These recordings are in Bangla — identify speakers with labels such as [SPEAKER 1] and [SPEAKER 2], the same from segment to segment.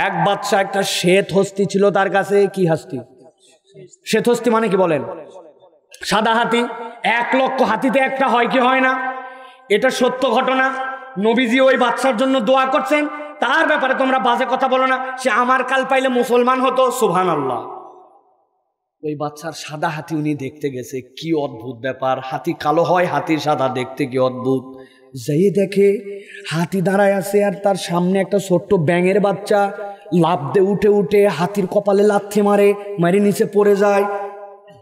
[SPEAKER 1] এক বাচ্চা একটা শ্বেত হস্তি ছিল তার কাছে। কি হস্তি? শ্বেত হস্তি মানে কি বলেন? সাদা হাতি। 1,00,000 হাতিতে একটা হয় কি হয় না? এটা সত্য ঘটনা। নবীজি ওই বাচ্চার জন্য দোয়া করছেন। তার ব্যাপারে তোমরা বাজে কথা বলো না, সে আমার কাল পাইলে মুসলমান হতো। সুবহানাল্লাহ। ওই বাচ্চার সাদা হাতি উনি দেখতে গেছে। কি অদ্ভুত ব্যাপার! হাতি কালো হয়, হাতি সাদা, দেখতে কি অদ্ভুত। যাই দেখে হাতি দাঁড়ায় আছে আর তার সামনে একটা ছোট্ট ব্যাঙের বাচ্চা লাফ দিয়ে উঠে উঠে হাতির কপালে লাথি মারে, মারি নিচে পড়ে যায়।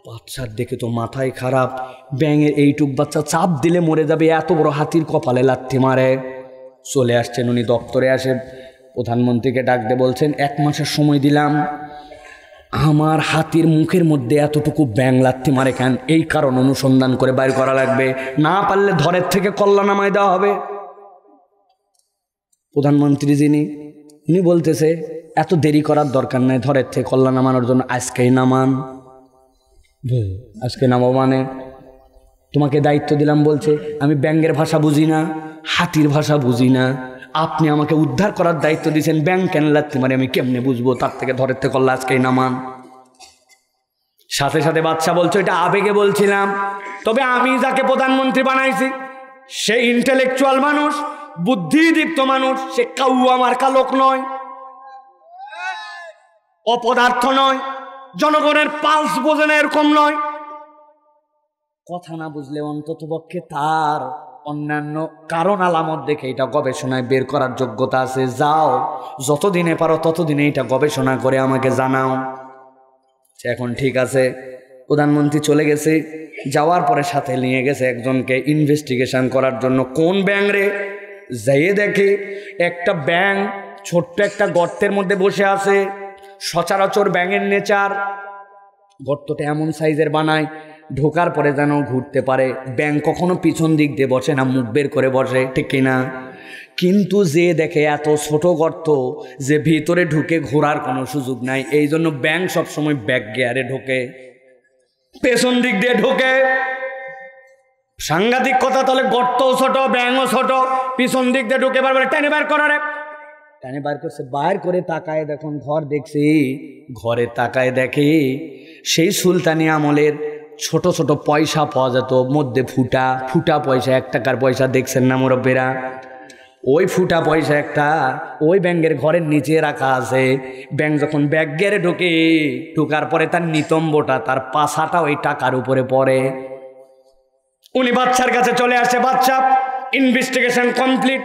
[SPEAKER 1] বাচ্চার দেখে তো মাথায় খারাপ, ব্যাঙের এইটুক বাচ্চা চাপ দিলে মরে যাবে, এত বড় হাতির কপালে লাথি মারে। চলে আসছেন উনি দপ্তরে, আসে প্রধানমন্ত্রীকে ডাক দিয়ে বলছেন 1 মাসের সময় দিলাম, আমার হাতির মুখের মধ্যে এতটুকু ব্যাঙ লাথি মারে কেন? এই কারণ অনুসন্ধান করে বাইর করা লাগবে, না পারলে ধরের থেকে কল্লা নামায় দেওয়া হবে। প্রধানমন্ত্রী যিনি, উনি বলতেছে এত দেরি করার দরকার নাই, ধরের থেকে কল্লা নামানোর জন্য আজকেই নামান। আজকে নামাবো মানে? তোমাকে দায়িত্ব দিলাম, বলছে আমি ব্যাঙের ভাষা বুঝি না, হাতির ভাষা বুঝি না, আপনি আমাকে উদ্ধার করার দায়িত্ব দিয়েছেন, ব্যাঙ কেন লাথি মারে আমি কেমনে বুঝবো? তার থেকে ধরের থেকে কল্লা আজকেই নামান। সাথে সাথে বাচ্চা বলছে এটা আবেগে বলছিলাম, তবে আমি যাকে প্রধানমন্ত্রী বানাইছি সে ইন্টেলেকচুয়াল মানুষ, বুদ্ধিদীপ্ত মানুষ, সে কাউয়া মার্কা লোক নয়, অপদার্থ নয়, জনগণের পালস বোঝে না এরকম নয়। কথা না বুঝলে অন্তত পক্ষে তার অন্যান্য কারণ আলামত দেখে এটা গবেষণায় বের করার যোগ্যতা আছে। যাও, যতদিনে পারো ততদিনে এটা গবেষণা করে আমাকে জানাও। এখন ঠিক আছে। প্রধানমন্ত্রী চলে গেছে, যাওয়ার পরে সাথে নিয়ে গেছে একজনকে ইনভেস্টিগেশন করার জন্য। কোন ব্যাঙ রে? যাইয়ে দেখে একটা ব্যাঙ ছোট্ট একটা গর্তের মধ্যে বসে আছে। সচরাচর ব্যাঙের নেচার, গর্তটা এমন সাইজের বানায় ঢোকার পরে যেন ঘুরতে পারে। ব্যাঙ কখনো পিছন দিক দিয়ে বসে না, মুখ বের করে বসে, ঠিক কিনা? কিন্তু যে দেখে এত ছোট গর্ত যে ভিতরে ঢুকে ঘোরার কোনো সুযোগ নাই, এই জন্য ব্যাঙ সবসময় ব্যাক গিয়ারে ঢোকে, পেছন দিক দিয়ে ঢোকে। সাংঘাতিক কথা। তাহলে গর্তও ছোট, ব্যাঙও ছোট, পিছন দিক দিয়ে ঢুকে পারবে, টেনে বার করারে। টেনে বার করছে, বার করে তাকায় দেখুন ঘর দেখছি, ঘরে তাকায় দেখে সেই সুলতানি আমলের ছোট ছোট পয়সা পাওয়া যেত, মধ্যে ফুটা ফুটা পয়সা, 1 টাকার পয়সা, দেখছেন না মুরব্বীরা? ওই ফুটা পয়সা একটা ওই ব্যাঙের ঘরের নিচে রাখা আছে। ব্যাঙ যখন ব্যাগ গেড়ে ঢোকে, ঢোকার পরে তার নিতম্বটা, তার পাছাটা ওই টাকার উপরে পড়ে। উনি বাচ্চার কাছে চলে আসে। বাচ্চা ইনভেস্টিগেশন কমপ্লিট,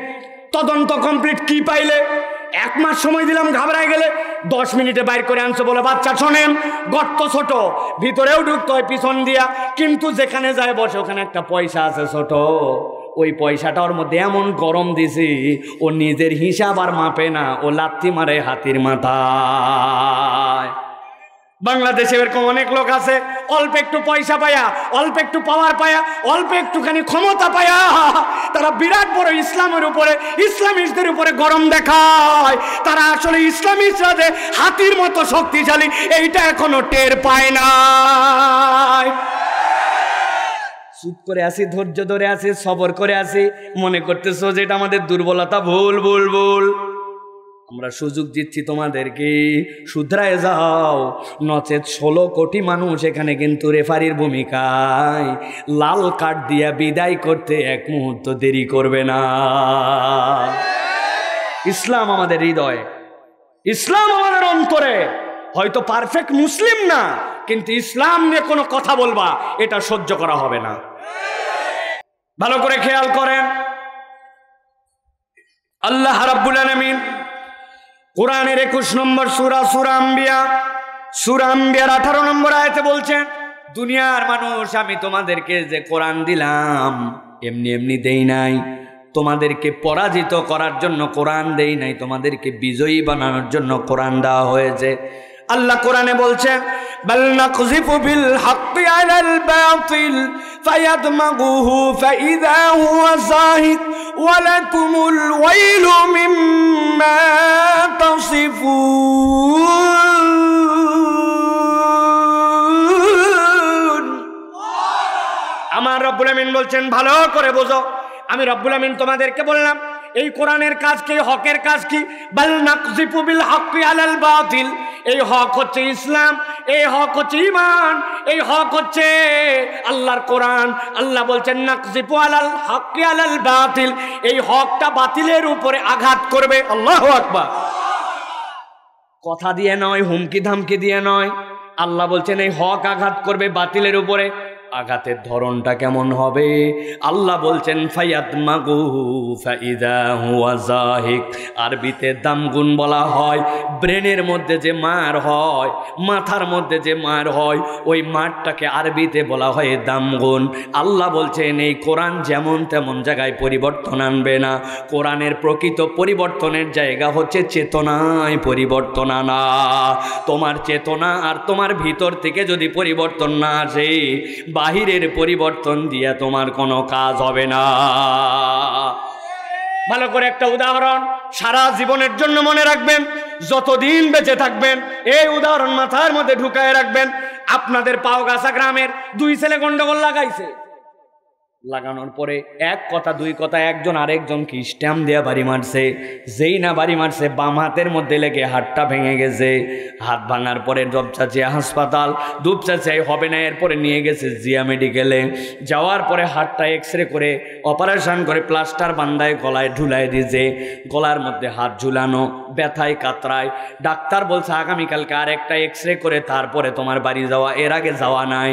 [SPEAKER 1] তদন্ত কমপ্লিট। কি পাইলে? 1 মাস সময় দিলাম, ঘাবড়ায় গেলে 10 মিনিটে বাইর করে আনছে। বলে বাচ্চা শোনেন, গর্ত ছোট, ভিতরেও ঢুকতে হয় পিছন দিয়া, কিন্তু যেখানে যায় বসে ওখানে একটা পয়সা আছে ছোট, ওই পয়সাটা ওর মধ্যে এমন গরম দিছি ও নিজের হিসাব আর মাপে না, ও লাথি মারে হাতির মাথায়। বাংলাদেশে এরকম অনেক লোক আছে, অল্প একটু পয়সা পায়া, অল্প একটু পাওয়ার পায়া, অল্প একটুখানি ক্ষমতা পায়া তারা বিরাট বড় ইসলামের উপরে, ইসলামিস্টদের উপরে গরম দেখায়। তারা আসলে ইসলামিস্টরা যে হাতির মতো শক্তিশালী এইটা এখনো টের পায় না। চুপ করে আছি, ধৈর্য ধরে আছি, সবর করে আছি, মনে করতেছো যে এটা আমাদের দুর্বলতা। ভুল ভুল ভুল। আমরা সুযোগ দিচ্ছি তোমাদেরকে, শুধরায় যাও, নচেত 16 কোটি মানুষ এখানে কিন্তু রেফারির ভূমিকায় লাল কার্ড দিয়া বিদায় করতে 1 মুহূর্ত দেরি করবে না। ইসলাম আমাদের হৃদয়ে, ইসলাম আমাদের অন্তরে। হয়তো পারফেক্ট মুসলিম না, কিন্তু ইসলাম নিয়ে কোনো কথা বলবা এটা সহ্য করা হবে না। ভালো করে খেয়াল করেন, আল্লাহ রাব্বুল আলামিন কোরআনের 21 নম্বর সূরা, সূরা আম্বিয়া, সূরা আম্বিয়ার 18 নম্বর আয়াতে বলছেন, দুনিয়ার মানুষ, আমি তোমাদেরকে যে কোরআন দিলাম এমনি এমনি দেই নাই, তোমাদেরকে পরাজিত করার জন্য কোরআন দেই নাই, তোমাদেরকে বিজয়ী বানানোর জন্য কোরআন দেওয়া হয়েছে। আল্লাহ কোরআনে বলছেন, বাল নাকযিফু বিল হাক্কি আলাল বাতিল ফায়াদমাগুহু ফাইযা হুয়া যাহিক ওয়া লাকুমুল ওয়াইলু মিম্মা তাসিফুন। আমার রব্বুল আমিন বলছেন, ভালো করে বোঝো, আমি রব্বুল আমিন তোমাদেরকে বললাম এই কোরআনের কাজ কি, হকের কাজ কি? বাল নাকযিফু বিল হাক্কি আলাল বাতিল। এই হক হচ্ছে ইসলাম, এই হক হচ্ছে ঈমান, এই হক হচ্ছে আল্লাহর কোরআন। আল্লাহ বলছেন নাকযিফু আলাল হাক্কি আলাল বাতিল, এই হকটা বাতিলের উপরে আঘাত করবে। আল্লাহু আকবার। কথা দিয়ে নয়, হুমকি ধামকি দিয়ে নয়, আল্লাহ বলছেন এই হক আঘাত করবে বাতিলের উপরে। আঘাতের ধরনটা কেমন হবে? আল্লাহ বলছেন ফায়াদমাগু ফাইদা হুয়া যাহিক। আরবিতে দামগুন বলা হয় ব্রেনের মধ্যে যে মার হয়, মাথার মধ্যে যে মার হয়, ওই মারটাকে আরবিতে বলা হয় দামগুন। আল্লাহ বলছেন এই কোরআন যেমন তেমন জায়গায় পরিবর্তন আনবে না। কোরআনের প্রকৃত পরিবর্তনের জায়গা হচ্ছে চেতনায় পরিবর্তন আনা। তোমার চেতনা আর তোমার ভিতর থেকে যদি পরিবর্তন না আসে, বাহিরের পরিবর্তন দিয়ে তোমার কোনো কাজ হবে না। ভালো করে একটা উদাহরণ সারা জীবনের জন্য মনে রাখবেন, যতদিন বেঁচে থাকবেন এই উদাহরণ মাথার মধ্যে ঢুকায় রাখবেন। আপনাদের পাওগাছা গ্রামের দুই ছেলে গন্ডগোল লাগাইছে, লাগানোর পরে এক কথা দুই কথা একজন আরেকজনকে স্ট্যাম্প দেওয়া বাড়ি মারছে। যেই না বাড়ি মারছে, বাম হাতের মধ্যে লেগে হাতটা ভেঙে গেছে। হাত ভাঙার পরে দুপচাচিয়া হাসপাতাল, দুপচাচিয়াই হবে না, এরপরে নিয়ে গেছে জিয়া মেডিকেলে। যাওয়ার পরে হাতটা এক্সরে করে অপারেশন করে প্লাস্টার বান্ধায় গলায় ঝুলাই দিয়েছে। গলার মধ্যে হাত ঝুলানো, ব্যথায় কাতরায়। ডাক্তার বলছে আগামীকালকে আর একটা এক্সরে করে তারপরে তোমার বাড়ি যাওয়া, এর আগে যাওয়া নাই।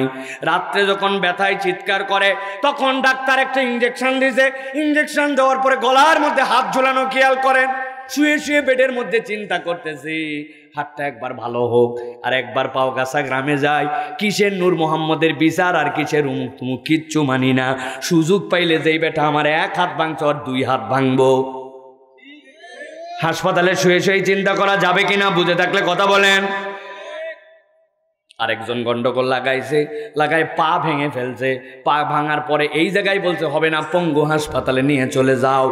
[SPEAKER 1] রাত্রে যখন ব্যথায় চিৎকার করে তখন ডাক্তার একটা ইঞ্জেকশন দিয়েছে। ইঞ্জেকশন দেওয়ার পরে গলার মধ্যে হাত ঝুলানো, খেয়াল করেন। শুয়ে শুয়ে বেডের মধ্যে চিন্তা করতেছি হাতটা একবার ভালো হোক। আর একবার পাওগাছা গ্রামে যাই, কিসের নূর মোহাম্মদের বিচার আর কিসের উমুক তুমুক কিচ্ছু মানি না। সুযোগ পাইলে যেই বেটা আমার এক হাত ভাঙছে আর দুই হাত ভাঙবো। হাসপাতালে শুয়ে শুয়ে চিন্তা করা যাবে কিনা, বুঝে থাকলে কথা বলেন। আরেকজন গন্ডগোল লাগাইছে, লাগায় পা ভেঙে ফেলছে। পা ভাঙার পরে এই জায়গায় বলছে হবে না, পঙ্গু হাসপাতালে নিয়ে চলে যাও।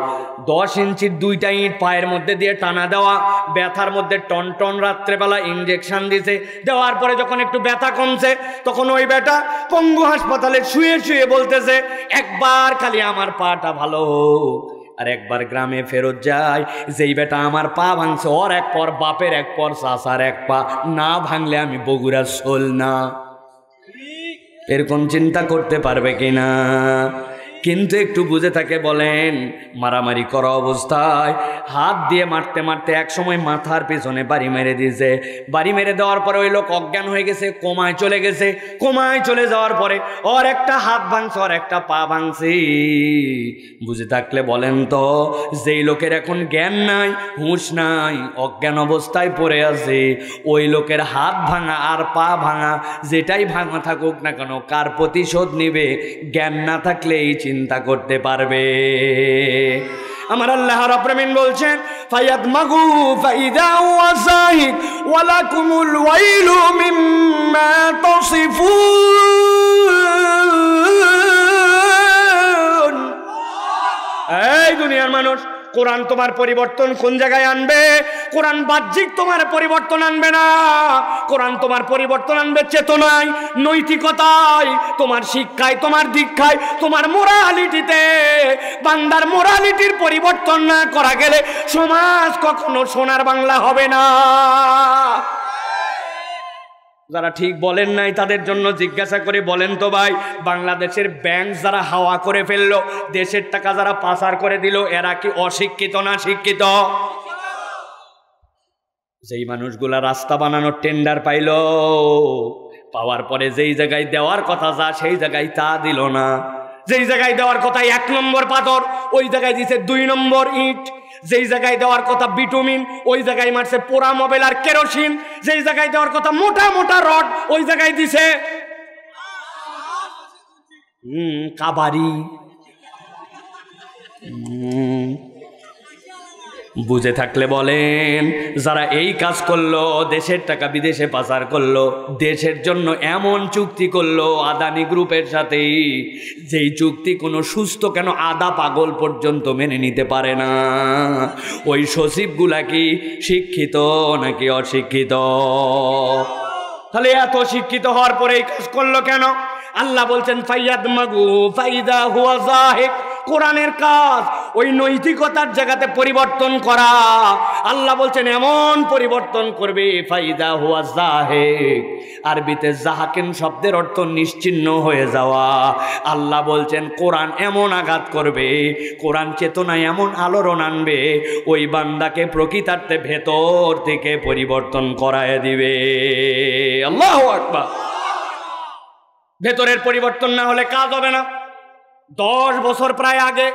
[SPEAKER 1] 10 ইঞ্চির 2টা ইট পায়ের মধ্যে দিয়ে টানা দেওয়া, ব্যথার মধ্যে টন টন। রাত্রেবেলা ইঞ্জেকশন দিছে, দেওয়ার পরে যখন একটু ব্যথা কমছে তখন ওই বেটা পঙ্গু হাসপাতালে শুয়ে শুয়ে বলতেছে একবার খালি আমার পাটা ভালো হোক। আর একবার গ্রামে ফেরত যায়, যেই বেটা আমার পা ভাঙছে ওর এক পর, বাপের এক পর, চাচার এক পা, না ভাঙলে আমি বগুড়ার শোল না। এরকম চিন্তা করতে পারবে কিনা? কিন্তু একটু বুঝে থাকে বলেন। মারামারি করা অবস্থায় হাত দিয়ে মারতে মারতে এক সময় মাথার পেছনে বাড়ি মেরে দিয়েছে। বাড়ি মেরে দেওয়ার পরে ওই লোক অজ্ঞান হয়ে গেছে, কোমায় চলে গেছে। কোমায় চলে যাওয়ার পরে ওর একটা হাত ভাঙছে, ওর একটা পা ভাঙছে। বুঝে থাকলে বলেন তো, যেই লোকের এখন জ্ঞান নাই, হুঁশ নাই, অজ্ঞান অবস্থায় পড়ে আছে, ওই লোকের হাত ভাঙা আর পা ভাঙা যেটাই ভাঙা থাকুক না কেন, কার প্রতিশোধ নিবে জ্ঞান না থাকলে এই চিন্তা করতে পারবে। আমার আল্লাহ রাব্বুল আলামিন বলছেন ফায়াদমাগু ফাইদা হুয়া যাহিক ওয়ালাকুমুল ওয়াইলু মিম্মা তাসিফুন। এই দুনিয়ার মানুষ, কোরআন তোমার পরিবর্তন কোন জায়গায় আনবে? কোরআন বাহ্যিক তোমার পরিবর্তন আনবে না। কোরআন তোমার পরিবর্তন আনবে চেতনায়, নৈতিকতায়, তোমার শিক্ষায়, তোমার দীক্ষায়, তোমার মোরালিটিতে। বান্দার মোরালিটির পরিবর্তন না করা গেলে সমাজ কখনো সোনার বাংলা হবে না। যারা ঠিক বলেন নাই তাদের জন্য জিজ্ঞাসা করে বলেন তো ভাই, বাংলাদেশের ব্যাংক যারা হাওয়া করে ফেললো, দেশের টাকা যারা পাচার করে দিল, এরা কি অশিক্ষিত না শিক্ষিত? যেই মানুষগুলা রাস্তা বানানোর টেন্ডার পাইল, পাওয়ার পরে যেই জায়গায় দেওয়ার কথা যা সেই জায়গায় তা দিল না। যেই জায়গায় দেওয়ার কথা 1 নম্বর পাথর, ওই জায়গায় দিছে 2 নম্বর ইট। যেই জায়গায় দেওয়ার কথা বিটুমিন, ওই জায়গায় মারছে পোড়া মোবাইল আর কেরোসিন। যেই জায়গায় দেওয়ার কথা মোটা মোটা রড, ওই জায়গায় দিছে কাবারি। বুঝে থাকলে বলেন, যারা এই কাজ করলো, দেশের টাকা বিদেশে পাচার করলো, দেশের জন্য এমন চুক্তি করলো আদানি গ্রুপের সাথে, যেই চুক্তি কোনো সুস্থ কেন আদা পাগল পর্যন্ত মেনে নিতে পারে না। ওই সচিবগুলা কি শিক্ষিত নাকি অশিক্ষিত? তাহলে এত শিক্ষিত হওয়ার পরে এই কাজ করলো কেন? আল্লাহ বলছেন ফাইয়াদমাগু ফাইদা হুয়া যাহিক, কোরআনের কাজ, ওই নৈতিকতার জায়গাতে পরিবর্তন করা। আল্লাহ বলছেন এমন পরিবর্তন করবে, ফাইদা হুয়া জাহিক, আরবিতে জাহাকিন শব্দের অর্থ নিশ্চিহ্ন হয়ে যাওয়া। আল্লাহ বলছেন কোরআন এমন আঘাত করবে, কোরআন চেতনায় এমন আলোড়ন আনবে, ওই বান্দাকে প্রকৃতার্থে ভেতর থেকে পরিবর্তন করায় দিবে। আল্লাহু আকবার। ভেতরের পরিবর্তন না হলে কাজ হবে না। 10 বছর প্রায় আগে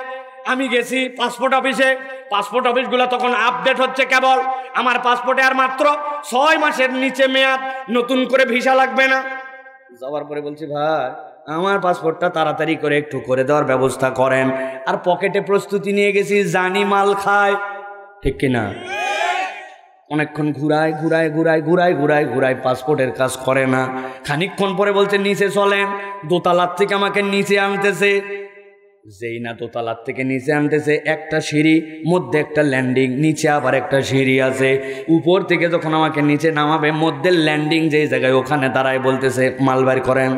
[SPEAKER 1] আমি গেছি পাসপোর্ট অফিসে। পাসপোর্ট অফিসগুলো তখন আপডেট হচ্ছে কেবল। আমার পাসপোর্টে আর মাত্র 6 মাসের নিচে মেয়াদ, নতুন করে ভিসা লাগবে না। যাওয়ার পরে বলছি ভাই আমার পাসপোর্টটা তাড়াতাড়ি করে একটু করে দেওয়ার ব্যবস্থা করেন। আর পকেটে প্রস্তুতি নিয়ে গেছি, জানি মাল খায়, ঠিক কিনা? অনেকক্ষণ ঘুরায় পাসপোর্টের কাজ করে না। খানিকক্ষণ পরে বলছে নিচে চলেন। দোতলার থেকে আমাকে নিচে আনতেছে। যেই না দোতলার থেকে নিচে আনতেছে, একটা সিঁড়ি, মধ্যে একটা ল্যান্ডিং, নিচে আবার একটা সিঁড়ি আছে। উপর থেকে যখন আমাকে নিচে নামাবে, মধ্যে ল্যান্ডিং যেই জায়গায়, ওখানে দাঁড়ায় বলতেছে মাল বের করেন।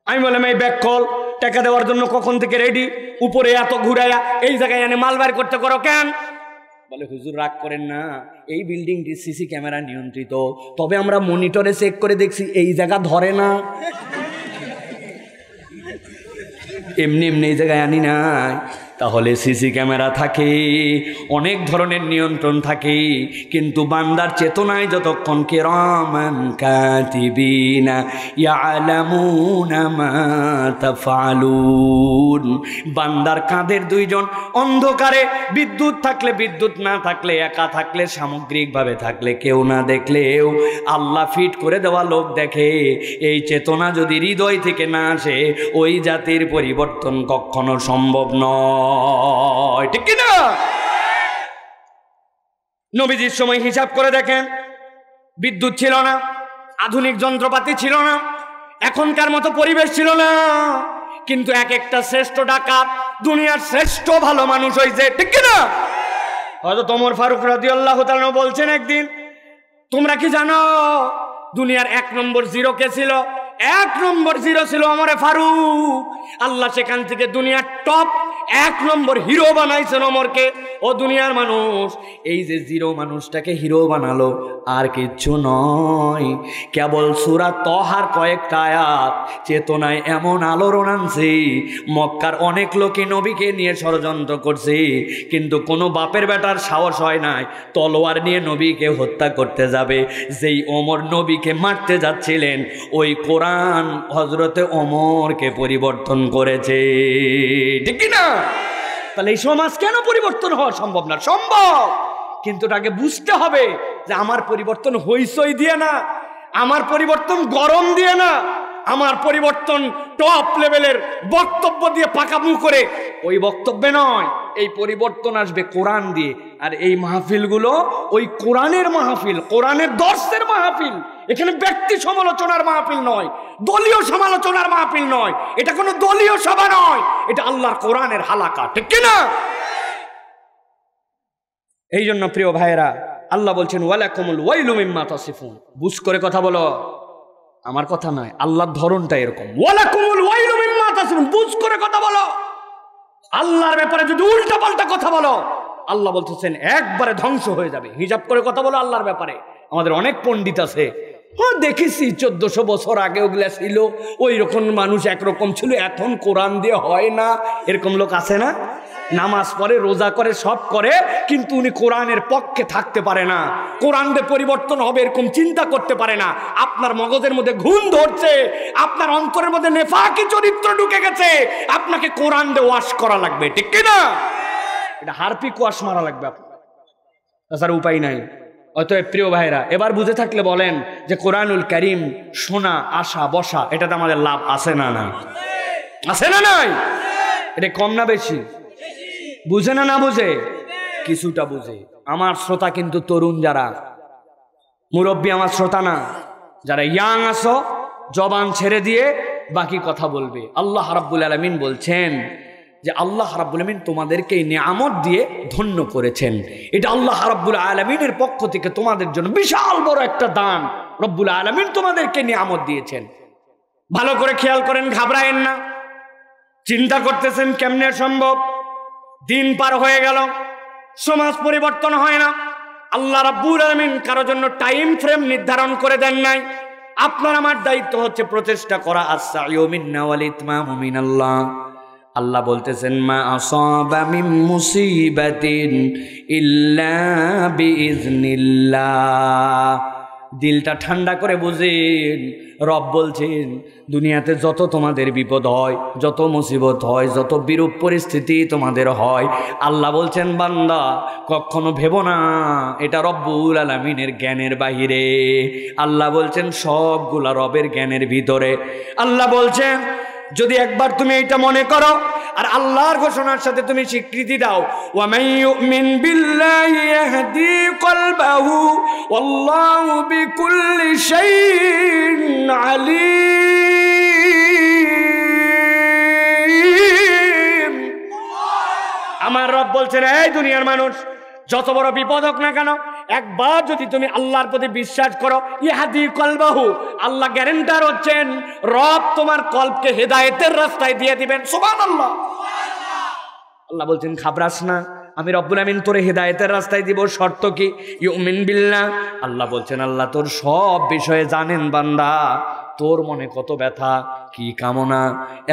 [SPEAKER 1] আমি বললাম এই ব্যাগ কল, টাকা দেওয়ার জন্য কখন থেকে রেডি, উপরে এত ঘুরাইয়া এই জায়গায় এনে মাল বের করতে করো কেন? বলে হুজুর রাগ করেন না, এই বিল্ডিংটি সিসি ক্যামেরা নিয়ন্ত্রিত, তবে আমরা মনিটরে চেক করে দেখছি এই জায়গা ধরে না, এমনি এমনি এই জায়গায় আনি নাই। তাহলে সিসি ক্যামেরা থাকে, অনেক ধরনের নিয়ন্ত্রণ থাকে, কিন্তু বান্দার চেতনায় যতক্ষণ কিরামান কাতিবিনা ইয়ালামুনা মা তাফআলুন, বান্দার কাঁধের 2 জন অন্ধকারে, বিদ্যুৎ থাকলে বিদ্যুৎ না থাকলে, একা থাকলে সামগ্রিকভাবে থাকলে, কেউ না দেখলেও আল্লাহ ফিট করে দেওয়া লোক দেখে। এই চেতনা যদি হৃদয় থেকে না আসে, ওই জাতির পরিবর্তন কখনো সম্ভব নয়, ঠিক কিনা? নবীজির সময় হিসাব করে দেখেন, বিদ্যুৎ ছিল না, আধুনিক যন্ত্রপাতি ছিল না, এখনকার মতো পরিবেশ ছিল না, কিন্তু এক একটা শ্রেষ্ঠ ডাকাত দুনিয়ার শ্রেষ্ঠ ভালো মানুষ হয়েছে, ঠিক কিনা? হযরত ওমর ফারুক রাদিয়াল্লাহু তাআলা বলছেন একদিন, তোমরা কি জানো দুনিয়ার 1 নম্বর জিরো কে ছিল? 1 নম্বর জিরো ছিল ওমর ফারুক। আল্লাহ সেখান থেকে দুনিয়ার টপ 1 নম্বর হিরো বানাইছেন ওমরকে। ও দুনিয়ার মানুষ, এই যে জিরো মানুষটাকে হিরো বানালো আর কিচ্ছু নয়, কেবল সূরা তহার কয়েকটা আয়াত চেতনায় এমন আলোড়ন আনছে। মক্কার অনেক লোকই নবীকে নিয়ে ষড়যন্ত্র করছে, কিন্তু কোনো বাপের বেটার সাহস হয় নাই তলোয়ার নিয়ে নবীকে হত্যা করতে যাবে। যেই ওমর নবীকে মারতে যাচ্ছিলেন, ওই কোরআন হযরতে ওমরকে পরিবর্তন করেছে, ঠিক না? তাহলে এই সমাজ কেন পরিবর্তন হওয়া সম্ভব না? সম্ভব, কিন্তু তাকে বুঝতে হবে যে আমার পরিবর্তন হইচই দিয়ে না, আমার পরিবর্তন গরম দিয়ে না, আমার পরিবর্তন টপ লেভেলের বক্তব্য দিয়ে পাকামু করে ওই বক্তব্যে নয়। এই পরিবর্তন আসবে কোরআন দিয়ে। আর এই মাহফিলগুলো ওই কোরআনের মাহফিল, কোরআনের দর্শের মাহফিল। এখানে ব্যক্তি সমালোচনার মাহফিল নয়, দলীয় সমালোচনার মাহফিল নয়, এটা কোনো দলীয় সভা নয়, এটা আল্লাহর কোরআনের হালাকা, ঠিক কিনা? এই জন্য প্রিয় ভাইয়েরা, আল্লাহ বলছেন ওয়ালাকুমুল ওয়াইলু মিম্মা তাসিফুন। বুঝ করে কথা বলো, আমার কথা নয়, আল্লাহর ধরনটা এরকম। ওয়ালাকুমুল ওয়াইলু মিম্মা তাসিফুন, বুঝ করে কথা বলো। আল্লাহর ব্যাপারে যদি উল্টা পাল্টা কথা বলো, আল্লাহ বলতেছেন একবারে ধ্বংস হয়ে যাবে। হিজাব করে কথা বলো আল্লাহর ব্যাপারে। আমাদের অনেক পণ্ডিত আছে, দেখেছি 1400 বছর আগে ওগুলা ছিল, ওই রকম মানুষ একরকম ছিল, এখন কোরআন দিয়ে হয় না, এরকম লোক আছে না? নামাজ পড়ে, রোজা করে, সব করে, কিন্তু উনি কোরআনের পক্ষে থাকতে পারে না। কোরআন দিয়ে পরিবর্তন হবে এরকম চিন্তা করতে পারে না। আপনার মগজের মধ্যে ঘুম ধরছে, আপনার অন্তরের মধ্যে নেফাকি চরিত্র ঢুকে গেছে, আপনাকে কোরআন দিয়ে ওয়াশ করা লাগবে, ঠিক কিনা? এটা হারপিক ওয়াশ মারা লাগবে আপনার, তাছাড়া উপায় নাই। অতএব প্রিয় ভাইরা, এবার বুঝে থাকলে বলেন যে কোরআনুল কারীম শোনা, আসা, বসা, এটাতে আমাদের লাভ আছে না? না আছে না? নাই? এটা কম না বেশি? বুঝে না বুঝে? কিছুটা বুঝে। আমার শ্রোতা কিন্তু তরুণ, যারা মুরব্বী আমার শ্রোতা না, যারা ইয়াং আছো, জবান ছেড়ে দিয়ে বাকি কথা বলবে। আল্লাহ রাব্বুল আলামিন বলছেন যে আল্লাহ রাব্বুল আলামিন তোমাদেরকে এই নিয়ামত দিয়ে ধন্য করেছেন। এটা আল্লাহ রাব্বুল আলামিনের পক্ষ থেকে তোমাদের জন্য বিশাল বড় একটা দান। রব্বুল আলামিন তোমাদেরকে নিয়ামত দিয়েছেন। ভালো করে খেয়াল করেন, ঘাবড়ায়েন না। চিন্তা করতেছেন কেমনে সম্ভব? দিন পার হয়ে গেল, সমাজ পরিবর্তন হয় না। আল্লাহ রাব্বুল আলামিন কারোর জন্য টাইম ফ্রেম নির্ধারণ করে দেন নাই। আপনার আমার দায়িত্ব হচ্ছে প্রচেষ্টা করা। আস-সা'য়ু মিন্না ওয়াল ইতমামু মিনাল্লাহ। আল্লাহ বলতেছেন মা আসাবা মিন মুসিবাতিন ইল্লা বিইজনিল্লাহ। দিলটা ঠান্ডা করে বুঝেন, রব বলছেন দুনিয়াতে যত তোমাদের বিপদ হয়, যত মুসিবত হয়, যত বিরূপ পরিস্থিতি তোমাদের হয়, আল্লাহ বলছেন বান্দা কখনো ভেবো না এটা রব্বুল আলামিনের জ্ঞানের বাহিরে। আল্লাহ বলছেন সবগুলা রবের জ্ঞানের ভিতরে। আল্লাহ বলছেন যদি একবার তুমি এটা মনে করো আর আল্লাহর ঘোষণার সাথে তুমি স্বীকৃতি দাও, ওয়া মান ইউমিন বিল্লাহি ইয়াহদি কলবাহু ওয়াল্লাহু বিকুল্লি শাইইন আলীম। আমার রব বলছেন এই দুনিয়ার মানুষ, যত বড় বিপদ হোক না কেন, একবার যদি তুমি আল্লাহর প্রতি বিশ্বাস করো, ইহাদি কলবাহু, আল্লাহ গ্যারান্টার হচ্ছেন রব তোমার কলবকে হেদায়েতের রাস্তায় দিয়ে দিবেন। সুবহানাল্লাহ। আল্লাহ বলছেন খাবরাস না, আমি রব্বুল আমিন তোরে হেদায়েতের রাস্তায় দিব। শর্ত কি? ইউমিন বিল্লাহ। আল্লাহ বলছেন আল্লাহ তোর সব বিষয়ে জানেন বান্দা, তোর মনে কত ব্যথা, কি কামনা।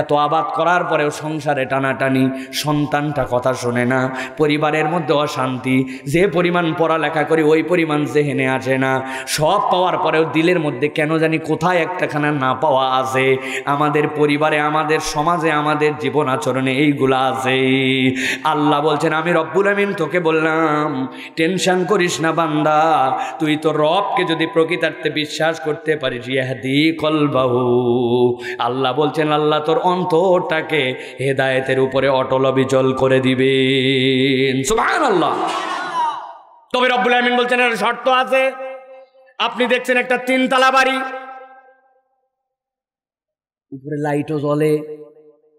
[SPEAKER 1] এত আবাদ করার পরেও সংসারে টানাটানি, সন্তানটা কথা শোনে না, পরিবারের মধ্যে অশান্তি, যে পরিমাণ পড়ালেখা করি ওই পরিমাণ জেহেনে আসে না, সব পাওয়ার পরেও দিলের মধ্যে কেন জানি কোথায় একটাখানা না পাওয়া আছে। আমাদের পরিবারে, আমাদের সমাজে, আমাদের জীবন আচরণে এইগুলা আছে। আল্লাহ বলছেন আমি রব্বুল আমিন তোকে বললাম টেনশন করিস না বান্দা, তুই তো রবকে যদি প্রকৃতার্থে বিশ্বাস করতে পারিস, ইয়াহদি কলবাহু, আল্লাহ বলছেন আল্লাহ তোর অন্তরটাকে হেদায়েতের উপরে অটল অবিচল করে দিবেন। সুবহানাল্লাহ। তবে রব্বুল আমিন বলছেন এর শর্ত আছে। আপনি দেখছেন একটা তিনতলা বাড়ি, উপরে লাইটও জ্বলে,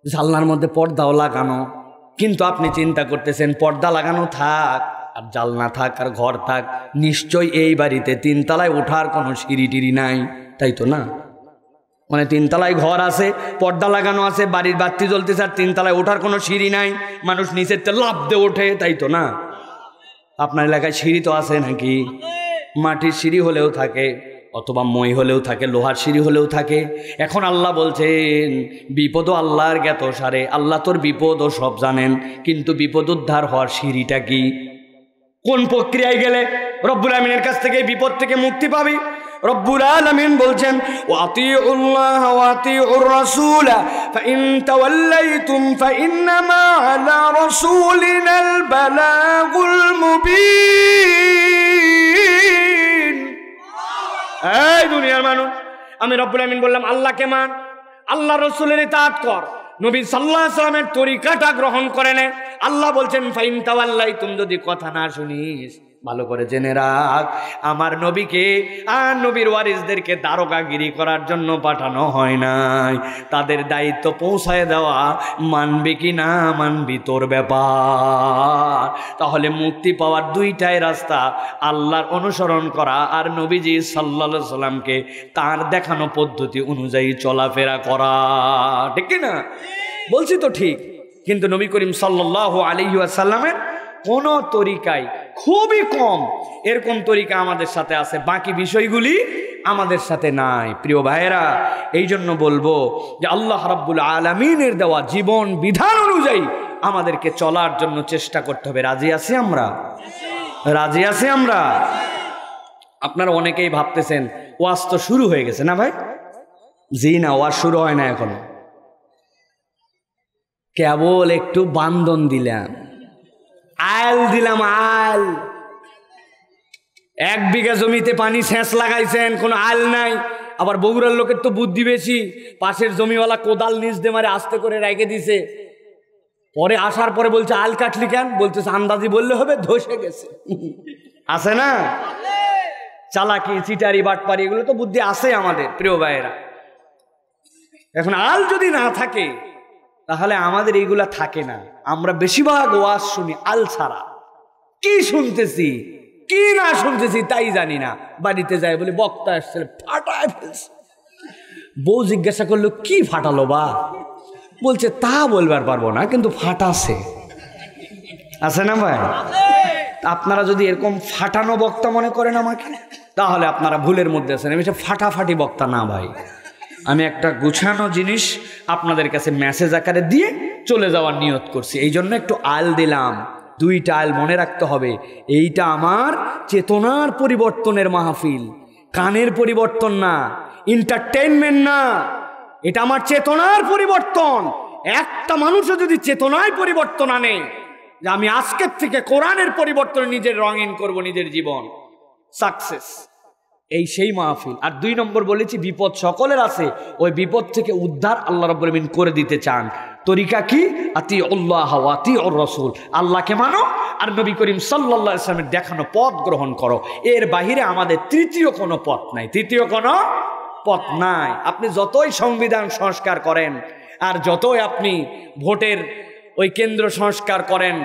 [SPEAKER 1] জানলার মধ্যে পর্দাও লাগানো, কিন্তু আপনি চিন্তা করতেছেন পর্দা লাগানো থাক আর জানলা থাক আর ঘর থাক, নিশ্চয়ই এই বাড়িতে তিনতলায় ওঠার কোনো সিঁড়ি টিড়ি নাই, তাই তো না? মানে তিনতলায় ঘর আছে, পর্দা লাগানো আছে, বাড়ির বাতি জ্বলতেছে, আর তিনতলায় ওঠার কোনো সিঁড়ি নাই, মানুষ নিচের তে লাফ দিয়ে ওঠে, তাই তো না? আপনার এলাকায় সিঁড়ি তো আছে নাকি? মাটির সিঁড়ি হলেও থাকে, অথবা মই হলেও থাকে, লোহার সিঁড়ি হলেও থাকে। এখন আল্লাহ বলছেন বিপদও আল্লাহর জ্ঞাত সারে, আল্লাহ তোর বিপদও সব জানেন, কিন্তু বিপদ উদ্ধার হওয়ার সিঁড়িটা কি, কোন প্রক্রিয়ায় গেলে রব্বুল আমিনের কাছ থেকে বিপদ থেকে মুক্তি পাবি? রব্বুল আলামিন বলছেন ওয়াতিউল্লাহ ওয়াতিউর রাসূল ফাইন তাওয়াল্লাইতুম ফাইন্নামা আলা রাসূলিনাল বালাগুল মুবিন। এই দুনিয়ার মানুষ, আমি রব্বুল আমিন বললাম আল্লাহকে মান, আল্লাহ রাসূলের ইতাআত কর, নবী সাল্লাল্লাহু আলাইহি ওয়াসাল্লামের তরিকাটা গ্রহণ করে নে। আল্লাহ বলছেন ফাইন তাওয়াল্লাইতুম, যদি কথা না শুনিস, ভালো করে জেনে রাখ আমার নবীকে আর নবীর ওয়ারিসদেরকে দারোগাগিরি করার জন্য পাঠানো হয় নাই, তাদের দায়িত্ব পৌঁছায় দেওয়া, মানবি কি না মানবি তোর ব্যাপার। তাহলে মুক্তি পাওয়ার দুইটাই রাস্তা, আল্লাহর অনুসরণ করা আর নবীজি সাল্লাল্লাহু আলাইহি সাল্লামকে তার দেখানো পদ্ধতি অনুযায়ী চলাফেরা করা, ঠিক না? বলছি তো ঠিক। কিন্তু নবী করিম সাল্লাল্লাহু আলাইহি ওয়াসাল্লামের কোন তরিকায় খুবই কম এরকম তরিকা আমাদের সাথে আছে, বাকি বিষয়গুলি আমাদের সাথে নাই। প্রিয় ভাইয়েরা, এই জন্য বলবো যে আল্লাহ রাব্বুল আলামিনের দেওয়া জীবন বিধান অনুযায়ী আমাদেরকে চলার জন্য চেষ্টা করতে হবে। রাজি আছি আমরা? রাজি আছি আমরা? আপনারা অনেকেই ভাবতেছেন ওয়াজ তো শুরু হয়ে গেছে না ভাই? জি না, ওয়াজ শুরু হয় না এখনো, কেবল একটু বান্ধন দিলাম, আল দিলাম, আল। 1 বিঘা জমিতে পানি সেচ লাগাইছেন, কোনো আল নাই। আবার বগুড়ার লোকের তো বুদ্ধি বেশি, পাশের জমিওয়ালা কোদাল নিচ দিয়ে মারে আস্তে করে রেখে দিছে, পরে আসার পরে বলছে আল কাটলি কেন? বলতেছে আন্দাজি বললে হবে, ধসে গেছে। আছে না চালাকি, চিটারি, বাটপারি, এগুলো তো বুদ্ধি আছে আমাদের। প্রিয় ভাইয়েরা, এখন আল যদি না থাকে তাহলে আমাদের এইগুলা থাকে না। আমরা বেশিরভাগ ওয়াজ শুনি আল ছাড়া, কি শুনতেছি কি না শুনতেছি তাই জানি না। বাড়িতে যায় বলে বক্তা আসছে, ফাটায় ফেলছে। বউ জিজ্ঞাসা করলো কি ফাটালো বা? বলছে তা বলবার পারবো না, কিন্তু ফাটাছে আছে না ভাই? আপনারা যদি এরকম ফাটানো বক্তা মনে করেন আমাকে, তাহলে আপনারা ভুলের মধ্যে আছেন। আমি ফাটাফাটি বক্তা না ভাই, আমি একটা গুছানো জিনিস আপনাদের কাছে মেসেজ আকারে দিয়ে চলে যাওয়ার নিয়ত করছি। এই জন্য একটু আল দিলাম, দুইটা আল মনে রাখতে হবে। এইটা আমার চেতনার পরিবর্তনের মাহফিল, কানের পরিবর্তন না, এন্টারটেইনমেন্ট না, এটা আমার চেতনার পরিবর্তন। একটা মানুষও যদি চেতনায় পরিবর্তন আনে যে আমি আজকের থেকে কোরআনের পরিবর্তন নিজের রঙিন করব নিজের জীবন, সাকসেস, এই সেই মাহফিল। আর 2 নম্বর বলেছি বিপদ সকলের আছে, ওই বিপদ থেকে উদ্ধার আল্লাহ রাব্বুল আমিন করে দিতে চান। তরিকা কি? আতিউল্লাহ ওয়া আতিউর রাসূল, আল্লাহকে মানো আর নবী করিম সাল্লাল্লাহু আলাইহি ওয়াসাল্লামের দেখানো পথ গ্রহণ করো। এর বাহিরে আমাদের তৃতীয় কোনো পথ নাই, তৃতীয় কোনো পথ নাই। আপনি যতই সংবিধান সংস্কার করেন আর যতই আপনি ভোটের ওই কেন্দ্র সংস্কার করেন,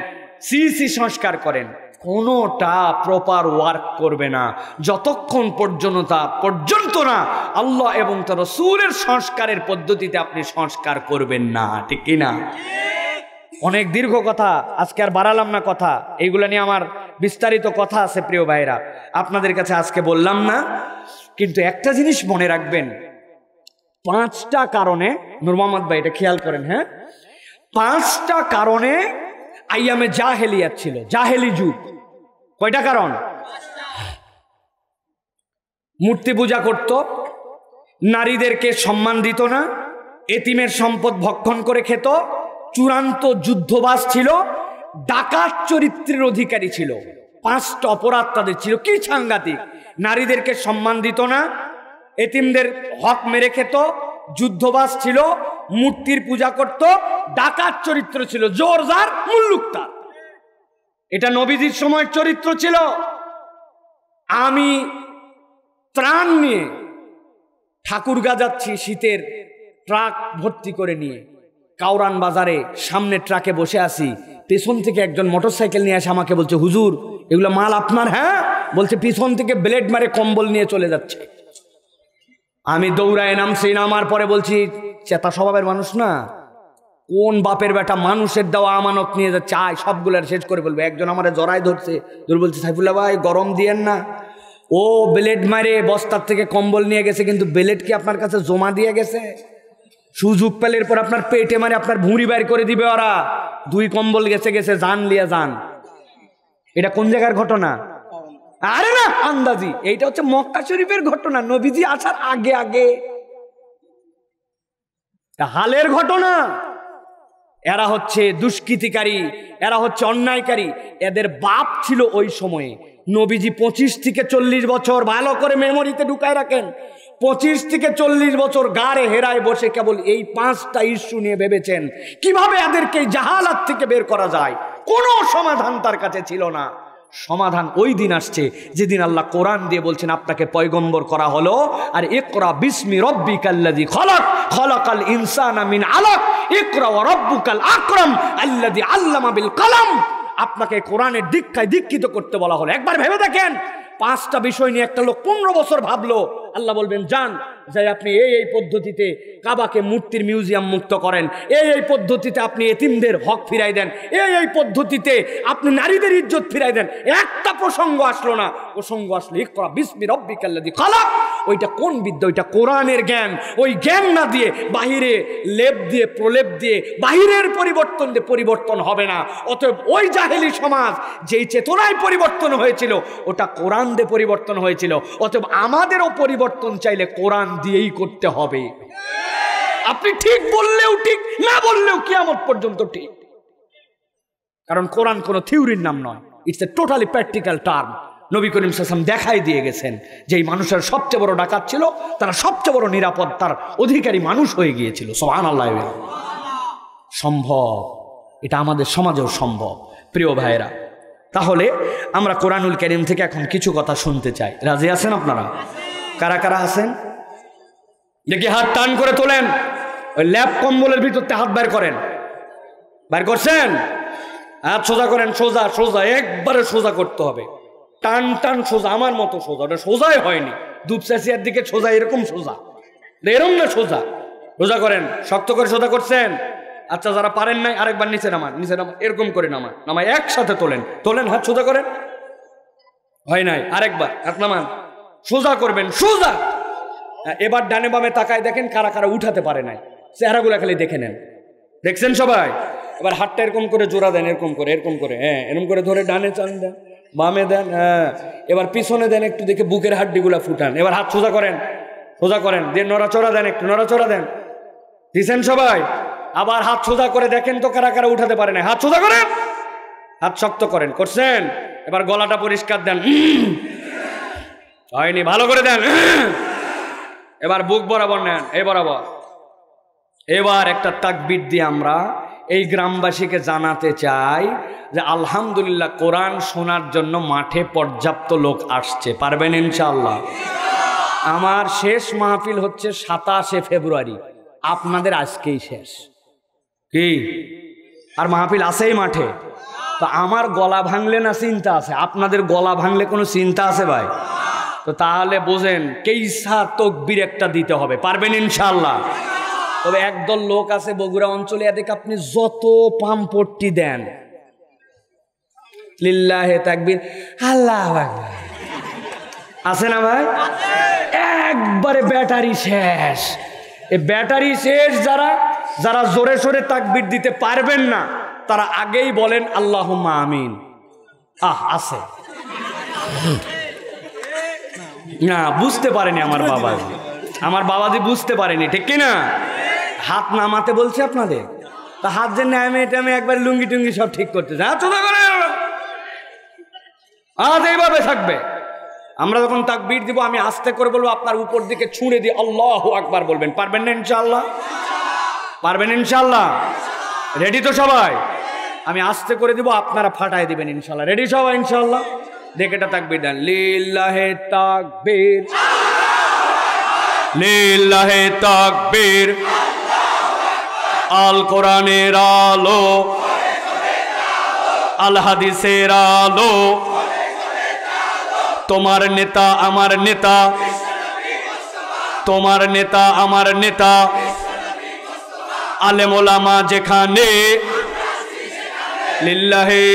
[SPEAKER 1] সিইসি সংস্কার করেন, কোনোটা প্রপার ওয়ার্ক করবে না যতক্ষণ পর্যন্ত না আল্লাহ এবং তার রাসূলের সংস্কারের পদ্ধতিতে আপনি সংস্কার করবেন না। ঠিক কি না? অনেক দীর্ঘ কথা, আজকে আর বাড়ালাম না কথা, এইগুলো নিয়ে আমার বিস্তারিত কথা আছে প্রিয় ভাইরা, আপনাদের কাছে আজকে বললাম না। কিন্তু একটা জিনিস মনে রাখবেন, 5টা কারণে, নূর মোহাম্মদ ভাই এটা খেয়াল করেন, হ্যাঁ, 5টা কারণে আইয়ামে জাহেলিয়াত ছিল, জাহেলি যুগ। কয়টা কারণ? মূর্তি পূজা করত, নারীদেরকে সম্মান দিত না, এতিমের সম্পদ ভক্ষণ করে খেত, চূড়ান্ত যুদ্ধবাজ ছিল, ডাকাত চরিত্রের অধিকারী ছিল। 5টা অপরাধ তাদের ছিল। কি সাংঘাতিক! নারীদেরকে সম্মান দিত না, এতিমদের হক মেরে খেত, যুদ্ধবাজ ছিল, মূর্তির পূজা করত, ডাকাত চরিত্র ছিল, জোরজার মুল্লুকতা। এটা নবীজির সময়ের চরিত্র ছিল। আমি ত্রাণ নিয়ে ঠাকুরগাঁ যাচ্ছি, শীতের ট্রাক ভর্তি করে নিয়ে, কাউরান বাজারে সামনে ট্রাকে বসে আছি, পেছন থেকে একজন মোটরসাইকেল নিয়ে এসে আমাকে বলছে, হুজুর এগুলো মাল আপনার? হ্যাঁ। বলছে পিছন থেকে ব্লেড মারে কম্বল নিয়ে চলে যাচ্ছে। আমি দৌড়ায় নামছি, নামার পরে বলছি, চেতা স্বভাবের মানুষ না, কোন বাপের বেটা মানুষের দেওয়া আমানত নিয়ে যাচ্ছে, আয় সবগুলো শেষ করে বলবে। একজন আমার জড়ায় ধরছে, বলছে সাইফুল্লাহ ভাই গরম দিয়েন না। ও ব্লেড মারে বস্তার থেকে কম্বল নিয়ে গেছে, কিন্তু ব্লেড কি আপনার কাছে জমা দিয়ে গেছে? সুযোগ পেলের পর আপনার পেটে মারে আপনার ভুঁড়ি বাইর করে দিবে ওরা। 2 কম্বল গেছে জান লিয়া যান। এটা কোন জায়গার ঘটনা? আরে না, আন্দাজি। এইটা হচ্ছে মক্কা শরীফের ঘটনা, নবীজি আসার আগে আগে হালের ঘটনা। এরা হচ্ছে দুষ্কৃতিকারী, এরা হচ্ছে অন্যায়কারী। এদের বাপ ছিল ওই সময়ে নবীজি 25 থেকে 40 বছর, ভালো করে মেমোরিতে ঢুকায় রাখেন, 25 থেকে 40 বছর গাড়ে হেরায় বসে কেবল এই 5টা ইস্যু নিয়ে ভেবেছেন কিভাবে এদেরকে জাহালাত থেকে বের করা যায়। কোনো সমাধান তার কাছে ছিল না। সমাধান ওই দিন আসছে যেদিন আল্লাহ কোরআন দিয়ে বলছেন আপনাকে পয়গম্বর করা হলো, আর ইকরা বিসমি রব্বিকাল্লাযী খলাক খলাকাল ইনসানা মিন আলাক ইকরা ওয়া রাব্বুকাল আকরাম আল্লাযী আল্লামা বিল কলম। আপনাকে কোরআনের দীক্ষায় দীক্ষিত করতে বলা হলো। একবার ভেবে দেখেন, 5টা বিষয় নিয়ে একটা লোক 15 বছর ভাবলো। আল্লাহ বলবেন যান, যাই আপনি এই পদ্ধতিতে কাবাকে মূর্তির মিউজিয়াম মুক্ত করেন, এই পদ্ধতিতে আপনি এতিমদের হক ফিরাই দেন, এই পদ্ধতিতে আপনি নারীদের ইজ্জত ফিরাই দেন। একটা প্রসঙ্গ আসলো না। প্রসঙ্গ আসলো ইকরা বিসমি রব্বিকাল্লাযী খলাক। ওইটা কোন বিদ্যা? ওইটা কোরআনের জ্ঞান। ওই জ্ঞান না দিয়ে বাহিরে লেপ দিয়ে প্রলেপ দিয়ে বাহিরের পরিবর্তন দিয়ে পরিবর্তন হবে না। অতএব ওই জাহেলি সমাজ যেই চেতনায় পরিবর্তন হয়েছিল ওটা কোরআন দিয়ে পরিবর্তন হয়েছিল। অতএব আমাদেরও পরিবর্তন চাইলে কোরআন দিয়েই করতে হবে। আপনি ঠিক বললেও ঠিক, না বললেও কিয়ামত পর্যন্ত ঠিক। কারণ কোরআন কোনো থিওরির নাম নয়, it's a totally practical term. Nabi Karim সাল্লাল্লাহু আলাইহি ওয়াসাল্লাম দেখাই দিয়ে গেছেন যে এই মানুষের সবচেয়ে বড় ডাকাত ছিল, তারা সবচেয়ে বড় নিরাপত্তার অধিকারী মানুষ হয়ে গিয়েছিল। সুবহানাল্লাহ। সম্ভব, এটা আমাদের সমাজেও সম্ভব। প্রিয় ভাইয়েরা, তাহলে আমরা কোরআনুল কারীম থেকে এখন কিছু কথা শুনতে চাই। রাজি আছেন আপনারা? কারা কারা আছেন দেখি হাত টান করে তোলেন। ওই ল্যাপ কম্বলের ভিতরতে হাত বের করেন। বের করছেন? হাত সোজা করেন, সোজা সোজা, একবারে সোজা করতে হবে। টান টান সোজা, আমার মতো সোজা। ওটা সোজাই হয়নি, দুপচাচিয়ার দিকে সোজা, এরকম সোজা, এরম না সোজা। সোজা করেন, শক্ত করে সোজা করছেন। আচ্ছা যারা পারেন নাই আরেকবার নিচে নামান, নিচে নামান, এরকম করে নামান, নামায় একসাথে তোলেন, তোলেন, হাত সোজা করেন। হয় নাই, আরেকবার হাত নামান, সোজা করবেন, সোজা। এবার ডানে বামে তাকায় দেখেন কারা কারা উঠাতে পারে নাই, চেহারাগুলা খালি দেখে নেন। দেখছেন সবাই? এবার হাতটা এরকম করে জোড়া দেন, এরকম করে, এরকম করে, হ্যাঁ এরকম করে ধরে ডানে চান দেন, বামে দেন, হ্যাঁ এবার পিছনে দেন, একটু দেখে বুকের হাড্ডিগুলা ফুটান। এবার হাত সোজা করেন, সোজা করেন, দিয়ে নড়াচড়া দেন, একটু নড়াচড়া দেন। দিছেন সবাই? আবার হাত সোজা করে দেখেন তো কারা কারা উঠাতে পারে না, হাত সোজা করেন, হাত শক্ত করেন, করছেন? এবার গলাটা পরিষ্কার দেন, হয়নি, ভালো করে দেন। এবার বুক বরাবর নেন, এই বরাবর। এবার একটা তাকবীর দিয়ে আমরা এই গ্রামবাসীকে জানাতে চাই যে আলহামদুলিল্লাহ কোরআন শোনার জন্য মাঠে পর্যাপ্ত লোক আসছে। পারবেন ইনশাআল্লাহ? আমার শেষ মাহফিল হচ্ছে 27শে ফেব্রুয়ারি, আপনাদের আজকেই শেষ। কি আর মাহফিল আছেই মাঠে? তো আমার গলা ভাঙলে না চিন্তা আছে, আপনাদের গলা ভাঙলে কোনো চিন্তা আছে ভাই? তো তাহলে বোঝেন কেইসা তকবীর একটা দিতে হবে। পারবেন ইনশাআল্লাহ? তবে একদল লোক আছে বগুড়া অঞ্চলে, এদিকে আপনি যত পাম্পট্টি দেন, লিল্লাহে তাকবীর, আল্লাহু আকবার, আছে না ভাই? একবারে ব্যাটারি শেষ। এই ব্যাটারি শেষ যারা যারা জোরে সোরে তাকবীর দিতে পারবেন না তারা আগেই বলেন আল্লাহুম্মা আমিন। আছে না, বুঝতে পারেনি আমার বাবাজি, আমার বাবাজি বুঝতে পারেনি, ঠিক কিনা? হাত নামাতে বলছে আপনাদের, তা হাত যে নামে এটা আমি একবার লুঙ্গি টুঙ্গি সব ঠিক করতে চাই, আজ এইভাবে থাকবে। আমরা যখন তাকবীর দিব আমি আস্তে করে বলবো, আপনার উপর দিকে ছুঁড়ে দিয়ে আল্লাহু আকবার বলবেন। পারবেন না ইনশাআল্লাহ? পারবেন ইনশাআল্লাহ? রেডি তো সবাই? আমি আস্তে করে দিব, আপনারা ফাটায় দিবেন ইনশাআল্লাহ। রেডি সবাই ইনশাআল্লাহ? দেখে এটা তাকবীর দেন, লিল্লাহে তাকবীর, লিল্লাহে তাকবীর, আল কোরআনের আলো, আল হাদিসের আলো, তোমার নেতা আমার নেতা, তোমার নেতা আমার নেতা, আলেম ওলামা যেখানে, লিল্লাহে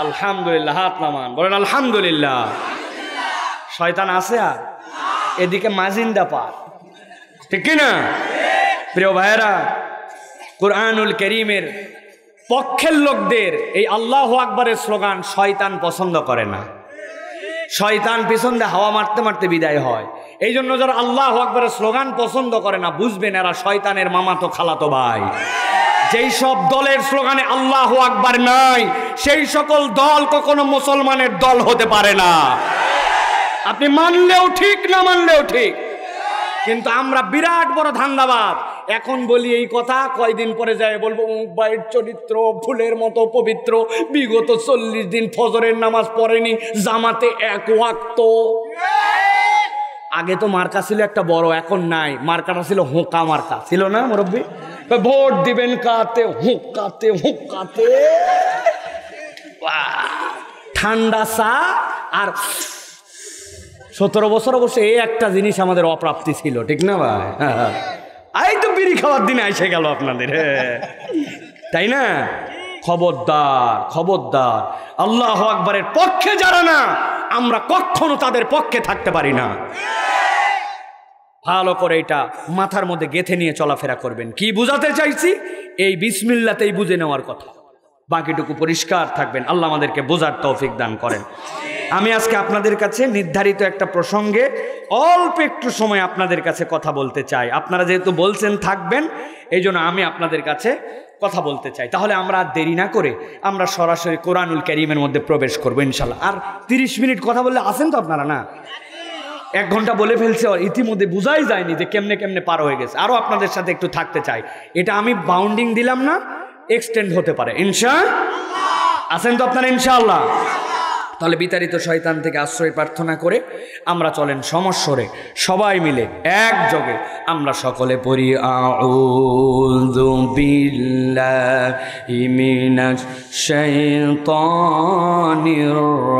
[SPEAKER 1] আলহামদুলিল্লাহ। হাত নামান, বলেন আলহামদুলিল্লাহ। শয়তান আছে আর এদিকে মাজিন্দা পার, ঠিক কিনা? প্রিয় ভাইয়েরা, কুরআনুল কারীমের পক্ষের লোকদের এই আল্লাহু আকবারের স্লোগান শয়তান পছন্দ করে না। শয়তান পিছন দিয়ে হাওয়া মারতে মারতে বিদায় হয়। এই জন্য যারা আল্লাহু আকবারের স্লোগান পছন্দ করে না, বুঝবেন এরা শয়তানের মামাতো খালাতো ভাই। যেই সব দলের স্লোগানে আল্লাহু আকবার নাই, সেই সকল দল কখনো মুসলমানের দল হতে পারে না। আপনি মানলেও ঠিক, না মানলেও ঠিক। কিন্তু আমরা বিরাট বড় ধান্দাবাদ। এখন বলি এই কথা, কয়দিন পরে যায় বলবো ভাইয়ের চরিত্র ফুলের মতো পবিত্র, বিগত 40 দিন ফজরের নামাজ পড়েনি, জামাতে এক ওয়াক্ত। আগে তো মার্কা ছিল একটা বড়, এখন নাই। মার্কাটা ছিল হোঁকা মার্কা, ছিল না মুরব্বী? ভোট দিবেন কাতে, হুক্কাতে হুক্কাতে, ঠান্ডা চা আর 17 বছর অবশ্যই এই একটা জিনিস আমাদের অপ্রাপ্তি ছিল, ঠিক না ভাই? এই তো বিড়ি খাওয়ার দিন এসে গেল আপনাদের, তাই না? খবরদার, খবরদার। আল্লাহু আকবারের পক্ষে যারা না, আমরা কখনো তাদের পক্ষে থাকতে পারি না। ভালো করে এটা মাথার মধ্যে গেঁথে নিয়ে চলাফেরা করবেন। কি বুঝাতে চাইছি? এই বিসমিল্লাতেই বুঝে নেওয়ার কথা, বাকিটুকু পরিষ্কার থাকবেন। আল্লাহ আমাদেরকে বোঝার তৌফিক দান করেন। আমি আজকে আপনাদের কাছে নির্ধারিত একটা প্রসঙ্গে অল্প একটু সময় আপনাদের কাছে কথা বলতে চাই। আপনারা যেহেতু বলছেন থাকবেন, এই জন্য আমি আপনাদের কাছে কথা বলতে চাই। তাহলে আমরা আর দেরি না করে আমরা সরাসরি কোরআনুল কারীমের মধ্যে প্রবেশ করবো ইনশাল্লাহ। আর 30 মিনিট কথা বললে আসেন তো আপনারা? না, 1 ঘন্টা বলে ফেলছে, ইতিমধ্যে বোঝাই যায়নি যে কেমনে কেমনে পার হয়ে গেছে। আরও আপনাদের সাথে একটু থাকতে চাই। এটা আমি বাউন্ডিং দিলাম না, এক্সটেন্ড হতে পারে ইনশাআল্লাহ। আছেন তো আপনারা ইনশাআল্লাহ? তাহলে বিতাড়িত শয়তান থেকে আশ্রয় প্রার্থনা করে আমরা চলেন সমস্বরে সবাই মিলে একযোগে আমরা সকলে পড়ি আউযু বিল্লাহি মিনাশ শাইতানির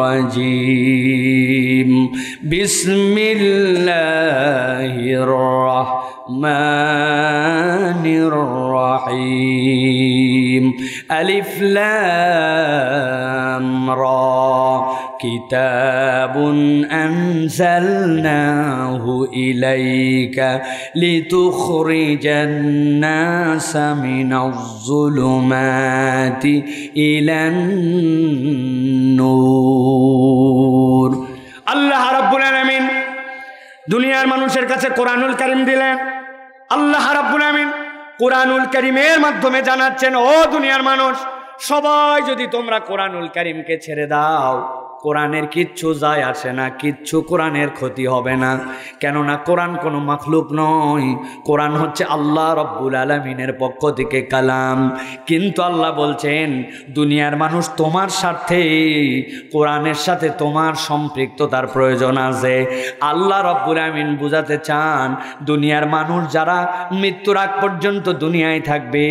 [SPEAKER 1] রাজিম বিসমিল্লাহির রাহমানির রাহিম আলিফ লাম রা كتاب أنزلناه إليك لتخرج الناس من الظلمات إلى النور আল্লাহ রাব্বুল আলামিন দুনিয়ার মানুষের কাছে কোরআনুল কারীম দিলেন। আল্লাহ রাব্বুল আলামিন কোরআনুল কারীমের মাধ্যমে জানাচ্ছেন, ও দুনিয়ার মানুষ সবাই যদি তোমরা কোরআনুল কারীমকে ছেড়ে দাও, কোরআনের কিচ্ছু যায় আসে না, কিচ্ছু কোরআনের ক্ষতি হবে না। কেননা কোরআন কোনো মাখলুক নয়, কোরআন হচ্ছে আল্লাহ রব্বুল আলামিনের পক্ষ থেকে কালাম। কিন্তু আল্লাহ বলছেন দুনিয়ার মানুষ তোমার স্বার্থে কোরআনের সাথে তোমার সম্পৃক্ততার প্রয়োজন আছে। আল্লাহ রব্বুল আলামিন বুঝাতে চান দুনিয়ার মানুষ যারা মৃত্যুর আগ পর্যন্ত দুনিয়ায় থাকবে,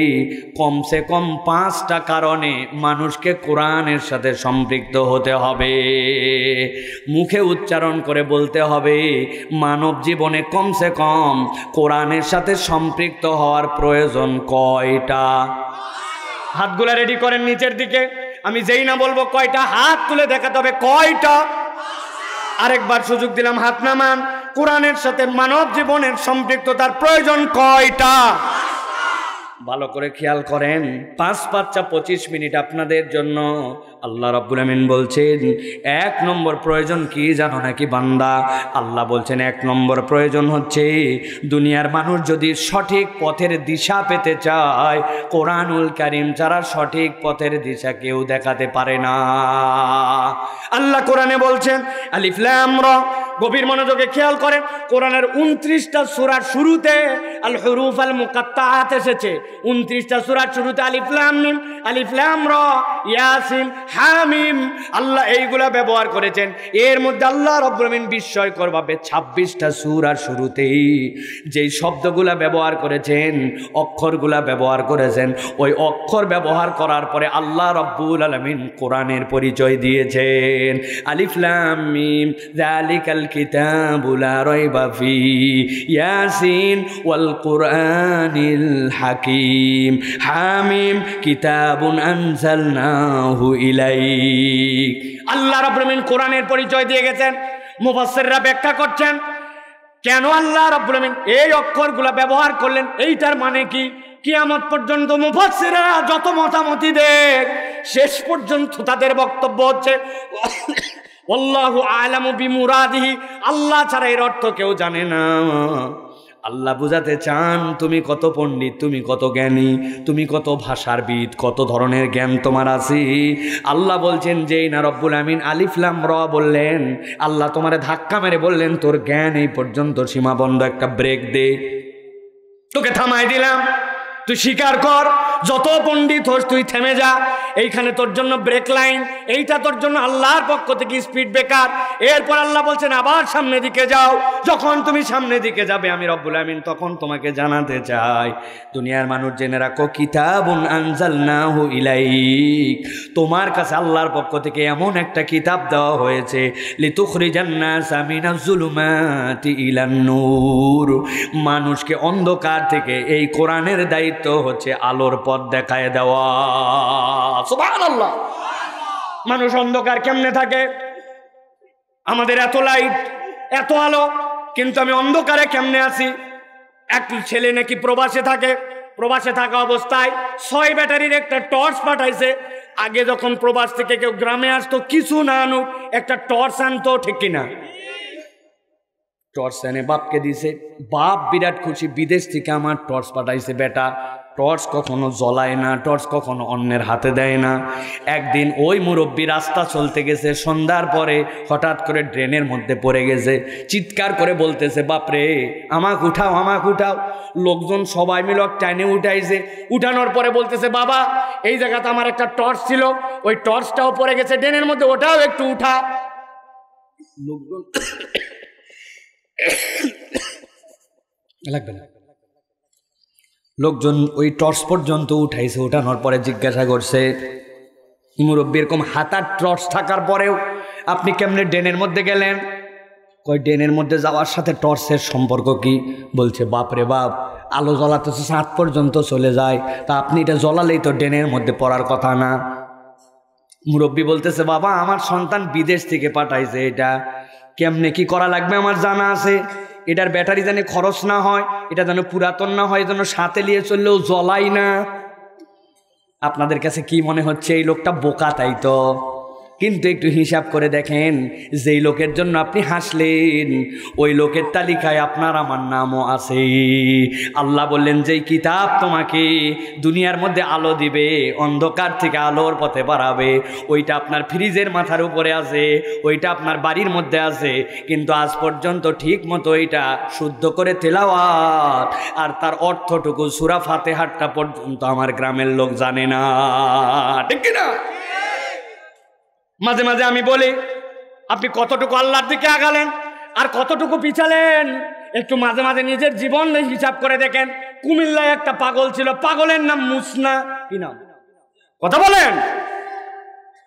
[SPEAKER 1] কমসে কম 5টা কারণে মানুষকে কোরআনের সাথে সম্পৃক্ত হতে হবে। মুখে উচ্চারণ করে বলতে হবে মানব জীবনে কমসে কম কোরআনের সাথে সম্পৃক্ত হওয়ার প্রয়োজন কয়টা? হাতগুলা রেডি করেন নিচের দিকে, আমি যেই না বলবো কয়টা হাত তুলে দেখাতে হবে কয়টা। আরেকবার সুযোগ দিলাম, হাত নামান। কোরআনের সাথে মানব জীবনের সম্পৃক্ততার প্রয়োজন কয়টা? ভালো করে খেয়াল করেন। 5 5 25 মিনিট আপনাদের জন্য। আল্লাহ রাব্বুল আমিন বলছেন 1 নম্বর প্রয়োজন কি জানো নাকি বান্দা? আল্লাহ বলছেন 1 নম্বর প্রয়োজন হচ্ছে দুনিয়ার মানুষ যদি সঠিক পথের দিশা পেতে চায়, কোরআনুল কারীম ছাড়া সঠিক পথের দিশা কেউ দেখাতে পারে না। আল্লাহ কোরআনে বলছেন আলিফ লাম রা, গভীর মনোযোগে খেয়াল করেন। কোরআনের 29টা সূরার শুরুতে আল হুরুফ আল মুকাত্তাআত এসেছে। 29টা সূরার শুরুতে আলিফ লাম মিম, আলিফ লাম রা, ইয়াসিন, হামিম আল্লাহ এইগুলা ব্যবহার করেছেন। এর মধ্যে আল্লাহ রাব্বুল আমিন বিস্ময়করভাবে 26টা সূরার শুরুতেই যেই শব্দগুলা ব্যবহার করেছেন, অক্ষরগুলা ব্যবহার করেছেন, ওই অক্ষর ব্যবহার করার পরে আল্লাহ রাব্বুল আলামিন কোরআনের পরিচয় দিয়েছেন। আলিফ লাম মিম যালিকাল কিতাবু লা রাইবা ফি ইয়াসিন ওয়াল কুরআনিল হাকিম হামিম কিতাবুন আনজালনাহু ইলাইক। আল্লাহ রাব্বুল আমিন কোরআনের পরিচয় দিয়ে গেছেন। মুফাসসিররা ব্যাখ্যা করছেন কেন আল্লাহ রাব্বুল আমিন এই অক্ষরগুলো ব্যবহার করলেন, এইটার মানে কি। কিয়ামত পর্যন্ত মুফাসসিররা যত মতামতি দেন, শেষ পর্যন্ত তাদের বক্তব্য হচ্ছে আল্লাহু আ'লামু বিমুরাদিহি, আল্লাহ ছাড়া এর অর্থ কেউ জানে না। আল্লাহ বুঝাতে চান তুমি কত পণ্ডিত, তুমি কত জ্ঞানী, তুমি কত ভাষারবিদ, কত ধরনের জ্ঞান তোমার আছে। আল্লাহ বলছেন যেই না রব্বুল আমিন আলিফ লাম রা বললেন, আল্লাহ তোমারে ধাক্কা মেরে বললেন তোর জ্ঞান এই পর্যন্ত সীমাবদ্ধ, একটা ব্রেক দে, তোকে থামাই দিলাম, তুই স্বীকার কর যত পণ্ডিত হোস তুই থেমে যা, এইখানে তোর জন্য ব্রেক লাইন, এইটা তোর জন্য আল্লাহর পক্ষ থেকে স্পিড ব্রেকার। এরপর আল্লাহ বলছেন আবার সামনের দিকে যাও। যখন তুমি সামনের দিকে যাবে আমি রব্বুল আমিন তখন তোমাকে জানাতে চাই দুনিয়ার মানুষ জেনে রাখো কিতাবুন আনজালনাহু ইলাইক, তোমার কাছে আল্লাহর পক্ষ থেকে এমন একটা কিতাব দেওয়া হয়েছে লিতুখরিজান নাসা মিনাজ যুলুমাতি ইলান নূর, মানুষকে অন্ধকার থেকে এই কোরআনের দায়িত্ব হচ্ছে আলোর পথ দেখায় দেওয়া। সুবহানাল্লাহ। মানুষ অন্ধকার কেমনে থাকে? আমাদের এত লাইট এত আলো, কিন্তু আমি অন্ধকারে কেমনে আছি? এক ছেলে নাকি প্রবাসে থাকে, প্রবাসে থাকা অবস্থায় 6 ব্যাটারির একটা টর্চ পাঠাইছে। আগে যখন প্রবাস থেকে কেউ গ্রামে আসতো কিছু না আনুক একটা টর্চ আনতো, ঠিক কিনা? টর্চ এনে বাপকে দিছে, বাপ বিরাট খুশি, বিদেশ থেকে আমার টর্চ পাঠাইছে বেটা, টর্চ কখনো জ্বলায় না, টর্চ কখনো অন্যের হাতে দেয় না। একদিন ওই মুরব্বী রাস্তা চলতে গেছে, সন্ধ্যার পরে হঠাৎ করে ড্রেনের মধ্যে পড়ে গেছে, চিৎকার করে বলতেছে, বাপরে আমাকে উঠাও, আমাকে উঠাও। লোকজন সবাই মিলে টাইনে উঠাইছে, উঠানোর পরে বলতেছে, বাবা এই জায়গাতে আমার একটা টর্চ ছিল, ওই টর্চটাও পড়ে গেছে ড্রেনের মধ্যে, ওটাও একটু উঠা। লোকজন লাগবে না, লোকজন ওই টর্চ পর্যন্ত উঠাইছে। উঠানোর পরে জিজ্ঞাসা করছে, মুরব্বী এরকম হাতার টর্চ থাকার পরেও আপনি কেমনে ড্রেনের মধ্যে গেলেন? কই ড্রেনের মধ্যে যাওয়ার সাথে টর্চের সম্পর্ক কি? বলছে, বাপরে বাপ, আলো জ্বলাতে তো 7 পর্যন্ত চলে যায়, তা আপনি এটা জ্বলালেই তো ড্রেনের মধ্যে পড়ার কথা না। মুরব্বী বলতেছে, বাবা আমার সন্তান বিদেশ থেকে পাঠাইছে, এটা কেমনে কি করা লাগবে আমার জানা আছে। এটার ব্যাটারি যেন খরচ না হয়, এটা যেন পুরাতন না হয়, যেন সাথে নিয়ে চললেও জ্বলাই না। আপনাদের কাছে কি মনে হচ্ছে এই লোকটা বোকা? তাই তো, কিন্তু একটু হিসাব করে দেখেন, যেই লোকের জন্য আপনি হাসলেন ওই লোকের তালিকায় আপনার আমার নামও আছে। আল্লাহ বললেন, যেই কিতাব তোমাকে দুনিয়ার মধ্যে আলো দিবে, অন্ধকার থেকে আলোর পথে বাড়াবে, ওইটা আপনার ফ্রিজের মাথার উপরে আছে, ওইটা আপনার বাড়ির মধ্যে আছে, কিন্তু আজ পর্যন্ত ঠিক মতো ওইটা শুদ্ধ করে তেলাওয়াত আর তার অর্থটুকু সূরা ফাতিহাটা পর্যন্ত আমার গ্রামের লোক জানে না। ঠিক কিনা? মাঝে মাঝে আমি বলি, আপনি কতটুকু আল্লাহর দিকে আগালেন আর কতটুকু পিছালেন, একটু মাঝে মাঝে নিজের জীবন হিসাব করে দেখেন। কুমিল্লায় একটা পাগল ছিল, পাগলের নাম মুসনা। কি নাম? কথা বলেন।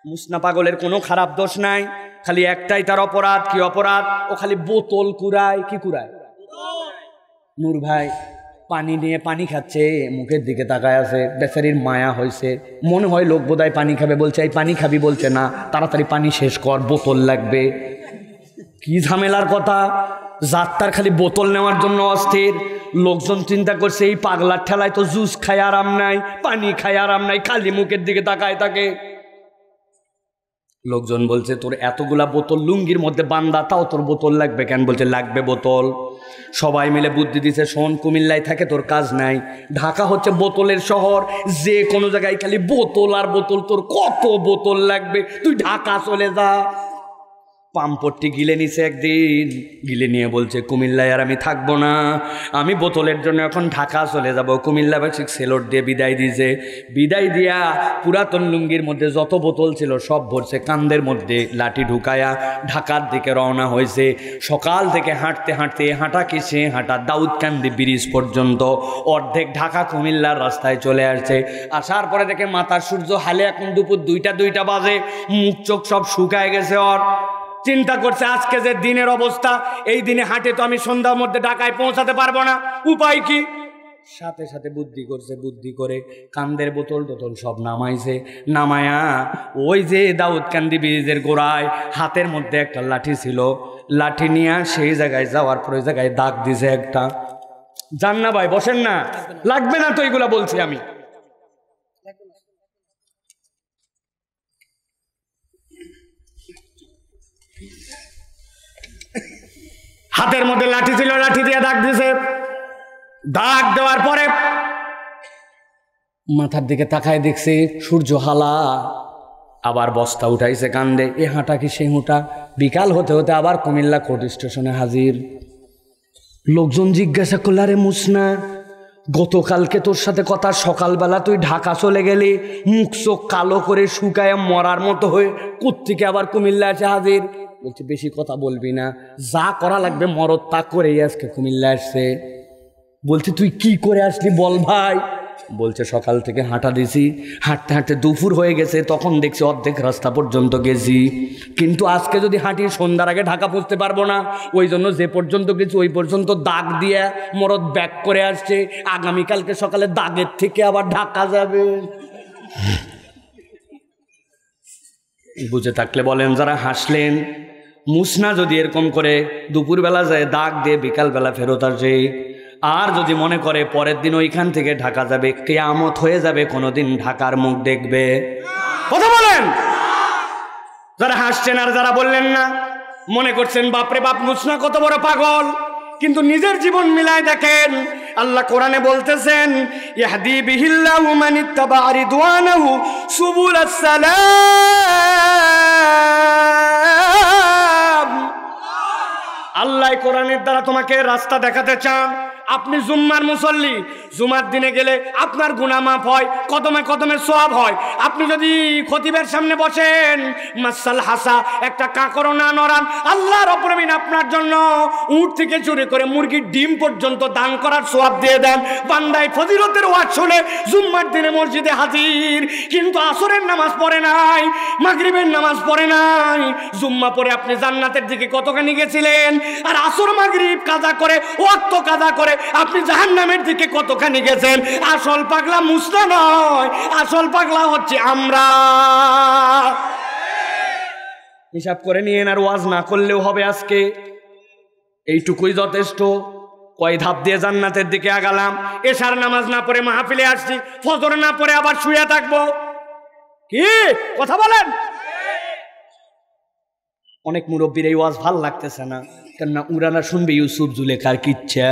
[SPEAKER 1] মুসনা পাগলের কোনো খারাপ দোষ নাই, খালি একটাই তার অপরাধ। কি অপরাধ? ও খালি বোতল কুড়ায়। কি কুড়ায়? নূর ভাই পানি নিয়ে পানি খাচ্ছে, মুখের দিকে তাকায় আছে, বেচারির মায়া হয়েছে, মনে হয় লোক বোধহয় পানি খাবে, বলছে এই পানি খাবি, বলছে না তাড়াতাড়ি পানি শেষ কর, বোতল লাগবে। কি ঝামেলার কথা, যাত্রার খালি বোতল নেওয়ার জন্য অস্থির। লোকজন চিন্তা করছে এই পাগলার ঠেলায় তো জুস খায় আরাম নাই, পানি খায় আরাম নাই, খালি মুখের দিকে তাকায় থাকে। লোকজন বলছে, তোর এতগুলা বোতল লুঙ্গির মধ্যে বান্দা, তাও তোর বোতল লাগবে কেন? বলছে লাগবে বোতল। সবাই মিলে বুদ্ধি দিছে, শোন কুমিল্লায় থাকে তোর কাজ নাই, ঢাকা হচ্ছে বোতলের শহর, যে কোনো জায়গায় খালি বোতল আর বোতল, তোর কত বোতল লাগবে, তুই ঢাকা চলে যা। পাম্পট্টি গিলে নিছে একদিন, গিলে নিয়ে বলছে, কুমিল্লায় আর আমি থাকবো না, আমি বোতলের জন্য এখন ঢাকা চলে যাব। কুমিল্লাবাসী সেলট দিয়ে বিদায় দিয়েছে। বিদায় দিয়া পুরাতন লুঙ্গির মধ্যে যত বোতল ছিল সব ভরছে, কান্দের মধ্যে লাঠি ঢুকায়া ঢাকার দিকে রওনা হয়েছে। সকাল থেকে হাঁটতে হাঁটতে হাঁটা কি সে হাঁটা দাউদকান্দি ব্রিজ পর্যন্ত, অর্ধেক ঢাকা কুমিল্লার রাস্তায় চলে আসছে। আসার পরে দেখে মাথার সূর্য হালে, এখন দুপুর 2টা বাজে, মুখ চোখ সব শুকায় গেছে। ওর চিন্তা করছে, আজকে যে দিনের অবস্থা, এই দিনে হাঁটে তো আমি সন্ধ্যার মধ্যে ঢাকায় পৌঁছাতে পারবো না, উপায় কি? সাথে সাথে বুদ্ধি করছে, বুদ্ধি করে কান্দের বোতল টোতল সব নামাইছে। নামায়া ওই যে দাউদকান্দি ব্রিজের গোড়ায় হাতের মধ্যে একটা লাঠি ছিল, লাঠি নিয়ে সেই জায়গায় যাওয়ার পর ওই জায়গায় দাগ দিছে একটা। যান না ভাই, বসেন না, লাগবে না তো এইগুলা বলছি আমি। হাতের মধ্যে লাঠি ছিল, লাঠি দিয়ে দাগ দিয়েছে। দাগ দেওয়ার পরে মাথার দিকে তাকায় দেখছে সূর্য হালা, আবার বস্তা উঠাইছে কান্দে। এ হাঁটা কি সে হুঁটা। বিকাল হতে হতে আবার কুমিল্লা কোর্ট স্টেশনে হাজির। লোকজন জিজ্ঞাসা করল, আরে মুসনা, গতকালকে তোর সাথে কথা, সকালবেলা তুই ঢাকা চলে গেলি, মুখ চোখ কালো করে শুকায় মরার মতো হয়ে, কোত্থেকে আবার কুমিল্লা এসে হাজির? বলছে, বেশি কথা বলবি না, যা করা লাগবে মরদ তা করেই আজকে কুমিল্লা আসছে। বলছে, তুই কি করে আসলি বল ভাই? বলছে, সকাল থেকে হাঁটা দিছি, হাঁটতে হাঁটতে দুপুর হয়ে গেছে, তখন দেখছি অর্ধেক রাস্তা পর্যন্ত গেছি, কিন্তু আজকে যদি হাঁটি সন্ধ্যার আগে ঢাকা পৌঁছতে পারবো না, ওই জন্য যে পর্যন্ত গেছি ওই পর্যন্ত দাগ দিয়ে মরদ ব্যাক করে আসছে, আগামীকালকে সকালে দাগের থেকে আবার ঢাকা যাবে। বুঝে থাকলে বলেন যারা হাসলেন। মুসনা যদি এরকম করে দুপুরবেলা যায় দাগ দিয়ে বিকালবেলা ফেরত আসে, আর যদি মনে করে পরের দিন ওইখান থেকে ঢাকা যাবে, কিয়ামত হয়ে যাবে, কোনোদিন ঢাকার মুখ দেখবে? কথা বলেন। যারা হাসছেন আর যারা বললেন না, মনে করছেন বাপরে বাপ মুসনা কত বড় পাগল, কিন্তু নিজের জীবন মিলায় দেখেন। আল্লাহ কোরআনে বলতেছেন, ইয়াহদি বিহিল্লাহু মান ইত্তাবা রিদওয়ানাহু সুবুলাস সালাম। আল্লাহ কোরআনের দ্বারা তোমাকে রাস্তা দেখাতে চান। আপনি জুম্মার মুসল্লি, জুমার দিনে গেলে আপনার গুনাহ মাফ হয়, কদমে কদমে সওয়াব হয়। আপনি যদি খতিবের সামনে বসেন, মাসাল হাসা একটা কাকরও না নড়ান, আল্লাহ রাব্বুল আমিন আপনার জন্য উট থেকে চুরি করে মুরগির ডিম পর্যন্ত দান করার সওয়াব দিয়ে দেন। বান্দায় ফজিলতের ওয়াজ শুনে জুম্মার দিনে মসজিদে হাজির, কিন্তু আসরের নামাজ পড়ে নাই, মাগরিবের নামাজ পড়ে নাই। জুম্মা পড়ে আপনি জান্নাতের দিকে কতখানি গেছিলেন, আর আসর মাগরিব কাজা করে, ওয়াক্ত কাজা করে আপনি জাহান্নামের দিকে কতখানি গেছেন। আসল পাগলা মুসলা নয়, আসল পাগলা হচ্ছে আমরা। হিসাব করে নিয়েন, আর ওয়াজ না করলেও হবে। আজকে এইটুকুই যথেষ্ট। কয় ধাপ দিয়ে জান্নাতের দিকে আগালাম। এশার নামাজ না পড়ে মাহফিলে আসছি, ফজর না পড়ে আবার শুয়ে থাকবো। কি কথা বলেন? অনেক মুরব্বীর এই ওয়াজ ভাল লাগতেছে না, কেননা উরানা শুনবে ইউসুফ জুলেখার কিচ্ছা।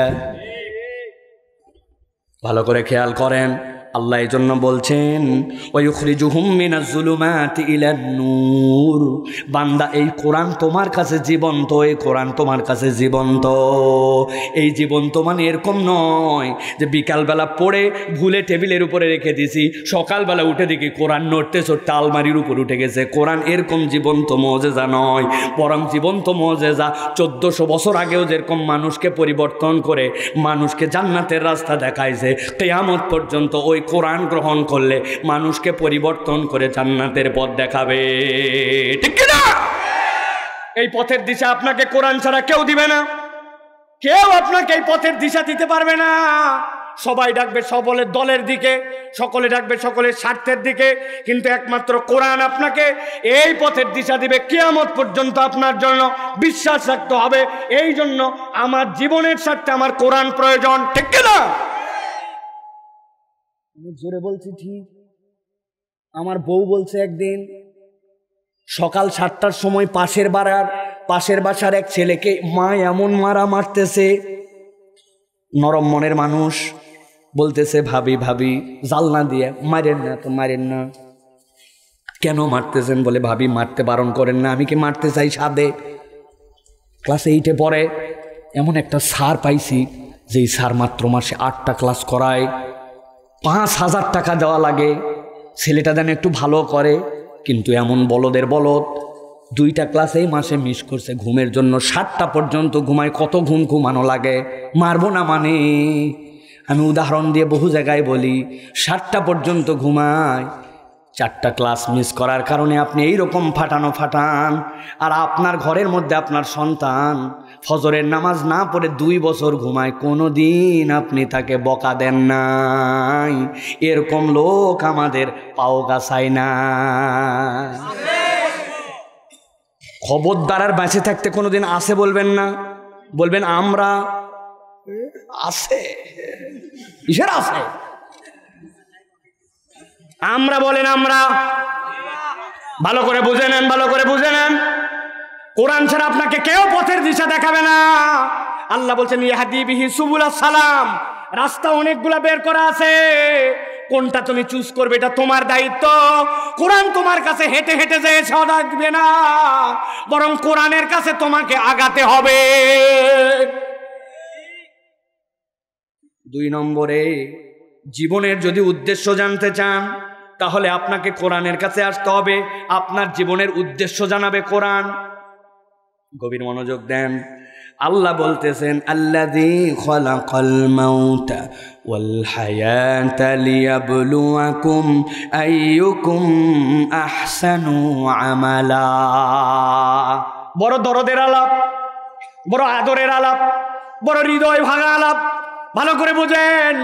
[SPEAKER 1] ভালো করে খেয়াল করেন, আল্লাহ এই জন্য বলছেন, ওয়ায়ুখরিজুহুম মিনাজ যুলুমাতি ইলান নূর। বান্দা, এই কোরআন তোমার কাছে জীবন্ত, এই কোরআন তোমার কাছে জীবন্ত। এই জীবন্ত মানে এরকম নয় যে বিকালবেলা পড়ে ভুলে টেবিলের উপরে রেখে দিছি, সকালবেলা উঠে দেখি কোরআন নড়তে চড়তে আলমারির উপর উঠে গেছে। কোরআন এরকম জীবন্ত মুজিজা নয়, বরং জীবন্ত মুজিজা 1400 বছর আগেও যেরকম মানুষকে পরিবর্তন করে মানুষকে জান্নাতের রাস্তা দেখাইছে, কিয়ামত পর্যন্ত ওই কোরআন গ্রহণ করলে মানুষকে পরিবর্তন করে জান্নাতের পথ দেখাবে। ঠিক কি না? এই পথের দিশা আপনাকে কোরআন ছাড়া কেউ দিবে না, কেউ আপনাকে এই পথের দিশা দিতে পারবে না। সবাই ডাকবে সকলের দলের দিকে, সকলে ডাকবে সকলের স্বার্থের দিকে, কিন্তু একমাত্র কোরআন আপনাকে এই পথের দিশা দিবে। কিয়ামত পর্যন্ত আপনার জন্য বিশ্বাস রাখতে হবে, এই জন্য আমার জীবনের স্বার্থে আমার কোরআন প্রয়োজন। ঠিক কি না? আমি জোরে বলছি ঠিক। আমার বউ বলছে একদিন সকাল 7টার সময় পাশের বাসার এক ছেলেকে মা এমন মারা মারতেছে। নরম মনের মানুষ বলতেছে, ভাবি ভাবি জালনা দিয়ে মারেন না তো, মারেন না। কেন মারতেছেন? বলে, ভাবি মারতে বারণ করেন না, আমি কি মারতে চাই সাদে। ক্লাস 8-এ পড়ে। এমন একটা স্যার পাইছি যেই স্যার মাত্র মাসে 8টা ক্লাস করায়, 5000 টাকা দেওয়া লাগে। ছেলেটা যেন একটু ভালো করে, কিন্তু এমন বলদের বলদ, 2টা ক্লাসেই মাসে মিস করছে ঘুমের জন্য। 7টা পর্যন্ত ঘুমায়। কত ঘুম ঘুমানো লাগে? মারবো না মানে, আমি উদাহরণ দিয়ে বহু জায়গায় বলি, 7টা পর্যন্ত ঘুমায়। 4টা ক্লাস মিস করার কারণে আপনি এইরকম ফাটান। আর আপনার ঘরের মধ্যে আপনার সন্তান ফজরের নামাজ না পড়ে 2 বছর ঘুমায়, কোনো দিন আপনি তাকে বকা দেন নাই। এরকম লোক আমাদের পাও গাছায় না। খবরদার আর বেঁচে থাকতে কোনোদিন আছে বলবেন না, বলবেন আমরা। আছে, কিসের আছে? আমরা বলেন আমরা। ভালো করে বুঝে নেন, ভালো করে বুঝে নেন। কোরআন ছাড়া আপনাকে কেউ পথের দিশা দেখাবে না। আল্লাহ বলছেন, ইয়াহদি বিহি সুবুলাস সালাম। রাস্তা অনেকগুলা বের করা আছে, কোনটা তুমি চুজ করবে এটা তোমার দায়িত্ব। কোরআন তোমার কাছে হেঁটে হেঁটে যেয়ে সদা দিবে না, বরং কোরআনের কাছে তোমাকে আগাতে হবে। 2 নম্বরে, জীবনের যদি উদ্দেশ্য জানতে চান তাহলে আপনাকে কোরআনের কাছে আসতে হবে। আপনার জীবনের উদ্দেশ্য জানাবে কোরআন। গভীর মনোযোগ দেন। আল্লাহ বলতেছেন, আল্লাযী খালাকাল মাউতা ওয়াল হায়াতা লিয়াবলুয়াকুম আইয়ুকুম আহসানু আমালা। বড় দরদের আলাপ, বড় আদরের আলাপ, বড় হৃদয় ভাঙা আলাপ। ভালো করে বুঝেন।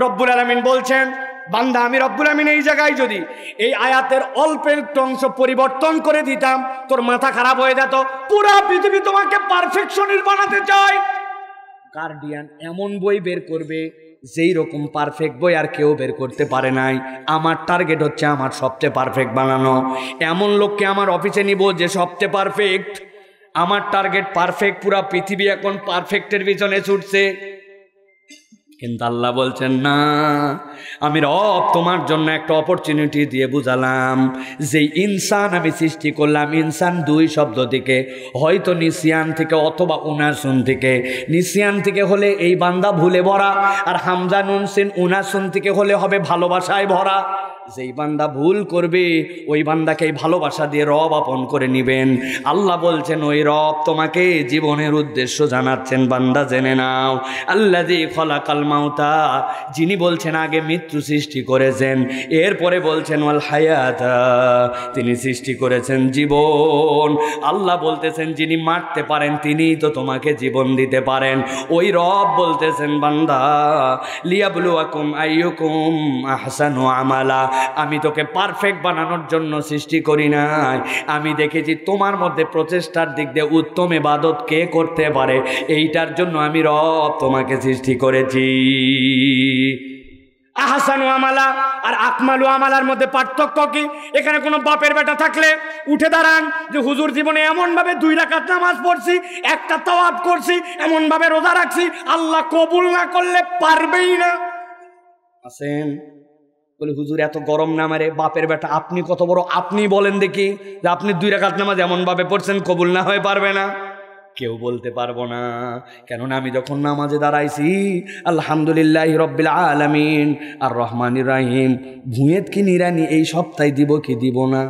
[SPEAKER 1] রব্বুল আলামিন বলছেন, বান্দা আমি রব্বুল আমিন এই জায়গায় যদি এই আয়াতের অল্প একটু অংশ পরিবর্তন করে দিতাম তোর মাথা খারাপ হয়ে যেত। পুরা পৃথিবী তোমাকে পারফেকশনিস্ট বানাতে চায়। গার্ডিয়ান এমন বই বের করবে যেই রকম পারফেক্ট বই আর কেউ বের করতে পারে নাই। আমার টার্গেট হচ্ছে আমার সবচেয়ে পারফেক্ট বানানো। এমন লোককে আমার অফিসে নিব যে সবচেয়ে পারফেক্ট। আমার টার্গেট পারফেক্ট, পুরা পৃথিবী এখন পারফেক্টের পিছনে ছুটছে, কিন্তু আল্লাহ বলছেন না, আমি রব তোমার জন্য একটা অপরচুনিটি দিয়ে বুঝালাম, যে ইনসান আমি সৃষ্টি করলাম, ইনসান দুই শব্দ থেকে, হয়তো নিসিয়ান থেকে অথবা উনাসুন থেকে। নিসিয়ান থেকে হলে এই বান্দা ভুলে ভরা, আর হামজা নুন সিন উনাসুন থেকে হলে হবে ভালোবাসায় ভরা। যেই বান্দা ভুল করবে ওই বান্দাকে ভালোবাসা দিয়ে রব আপন করে নিবেন। আল্লাহ বলছেন ওই রব তোমাকে জীবনের উদ্দেশ্য জানাচ্ছেন, বান্দা জেনে নাও। আল্লাযী খলাকাল মাউতা, যিনি বলছেন আগে মৃত্যু সৃষ্টি করেছেন, এরপরে বলছেন ওয়াল হায়াতা, তিনি সৃষ্টি করেছেন জীবন। আল্লাহ বলতেছেন যিনি মারতে পারেন তিনিই তো তোমাকে জীবন দিতে পারেন। ওই রব বলতেছেন বান্দা, লিয়াবলুয়াকুম আইয়ুকুম আহসানু আমালা, আমি তোকে পারফেক্ট বানানোর জন্য সৃষ্টি করি নাই, আমি দেখেছি তোমার মধ্যে প্রচেষ্টার দিক দিয়ে উত্তম ইবাদত কে করতে পারে, এইটার জন্য আমি রব তোমাকে সৃষ্টি করেছি। আহসানু আমালা আর আকমালু আমালার মধ্যে পার্থক্য কি? এখানে কোনো বাপের বেটা থাকলে উঠে দাঁড়ান যে হুজুর জীবনে এমন ভাবে 2 রাকাত নামাজ পড়ছি, একটা তাওয়াব করছি, এমন ভাবে রোজা রাখছি, আল্লাহ কবুল না করলে পারবেই না। আছেন বলে হুজুর এত গরম না মারে, বাপের বেটা আপনি কত বড়, আপনি বলেন দেখি যে আপনি 2 রাকাত নামাজ এমন ভাবে পড়ছেন কবুল না হয়ে পারবে না? কেউ বলতে পারবো না, কেননা আমি যখন নামাজে দাঁড়াইছি আলহামদুলিল্লাহি রাব্বিল আলামিন আর রহমানির রহিম, ভুঁয়েত কি নিরানি এই সপ্তাহে দিব কি দিব না?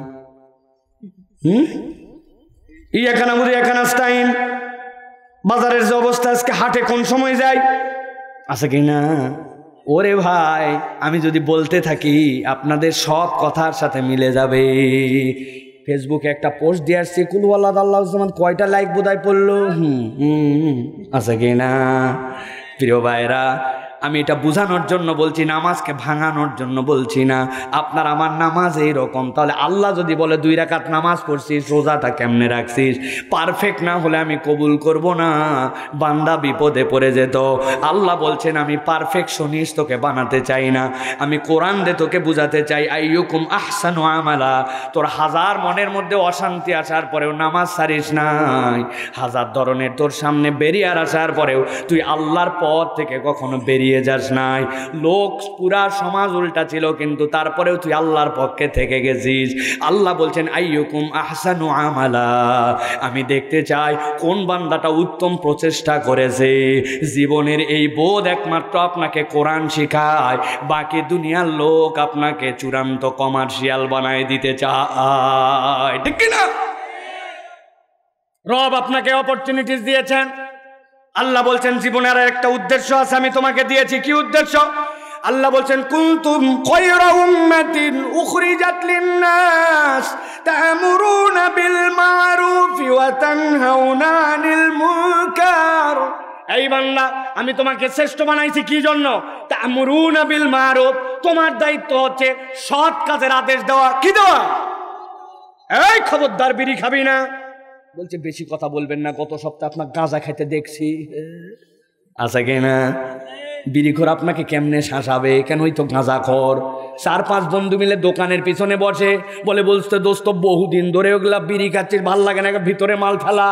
[SPEAKER 1] ইয়াকা নামুদি ইয়াকা নাস্তাইন, বাজারের যে অবস্থা আজকে, হাটে কোন সময় যাই আছে কি না? ওরে ভাই আমি যদি বলতে থাকি আপনাদের সব কথার সাথে মিলে যাবে। ফেসবুকে একটা পোস্ট দিয়ে আসছি, কুল ওয়াল্লাহ আল্লাহ কয়টা লাইক বোধহয় পড়লো, আছে কি না? প্রিয় ভাইরা, আমি এটা বোঝানোর জন্য বলছি, নামাজকে ভাঙানোর জন্য বলছি না। আপনার আমার নামাজ এইরকম, তাহলে আল্লাহ যদি বলে 2 রাকাত নামাজ পড়ছিস, রোজাটা কেমনে রাখছিস, পারফেক্ট না হলে আমি কবুল করব না, বান্দা বিপদে পড়ে যেত। আল্লাহ বলছেন আমি পারফেকশনিস্ট তোকে বানাতে চাই না, আমি কোরআন দিয়ে তোকে বুঝাতে চাই। আইয়ুকুম আহসানু আমালা, তোর 1000 মনের মধ্যে অশান্তি আসার পরেও নামাজ ছাড়িস নাই, 1000 ধরনের তোর সামনে বেরিয়ার আসার পরেও তুই আল্লাহর পথ থেকে কখনো বেরিয়ে যাস নাই। লোক পুরা সমাজ উল্টা ছিল, কিন্তু তারপরেও তুই আল্লাহর পক্ষে থেকে গেছিস। আল্লাহ বলছেন আইয়ুকুম আহসানু আমালা, আমি দেখতে চাই কোন বান্দাটা উত্তম প্রচেষ্টা করেছে। জীবনের এই বোধ একমাত্র আপনাকে কোরআন শেখায়, বাকি দুনিয়ার লোক আপনাকে চূড়ান্ত কমার্শিয়াল বানায় দিতে চায়, ঠিক কিনা? রব আপনাকে অপরচুনিটিস দিয়েছেন। আল্লাহ বলছেন জীবনের একটা উদ্দেশ্য আছে, আমি তোমাকে দিয়েছি। কি উদ্দেশ্য? আল্লাহ বলছেন কুনতুম খায়রা উম্মাতিন উখরিজাত লিন-নাস তা'মুরুনা বিল মা'রুফি ওয়া তানহাউনা আনিল মুনকার। এই বান্দা আমি তোমাকে শ্রেষ্ঠ বানাইছি কি জন্য? তা'মুরুনা বিল মা'রুফ, তোমার দায়িত্ব হচ্ছে সৎ কাজের আদেশ দেওয়া। কি দেওয়া? এই খবরদার বিড়ি খাবি না, বলছে বেশি কথা বলবেন না, গত সপ্তাহে আপনার গাঁজা খাইতে দেখছি, আছে কিনা? বিড়িখোর আপনাকে কেমনে শাসাবে? কেন? ওই তো গাঁজাখোর। 4-5 বন্ধু মিলে দোকানের পিছনে বসে, বলে বলতে দোস্ত বহুদিন ধরে ওগুলা বিড়ি খাচ্ছিস, ভাল লাগে না, ভিতরে মাল ফেলা।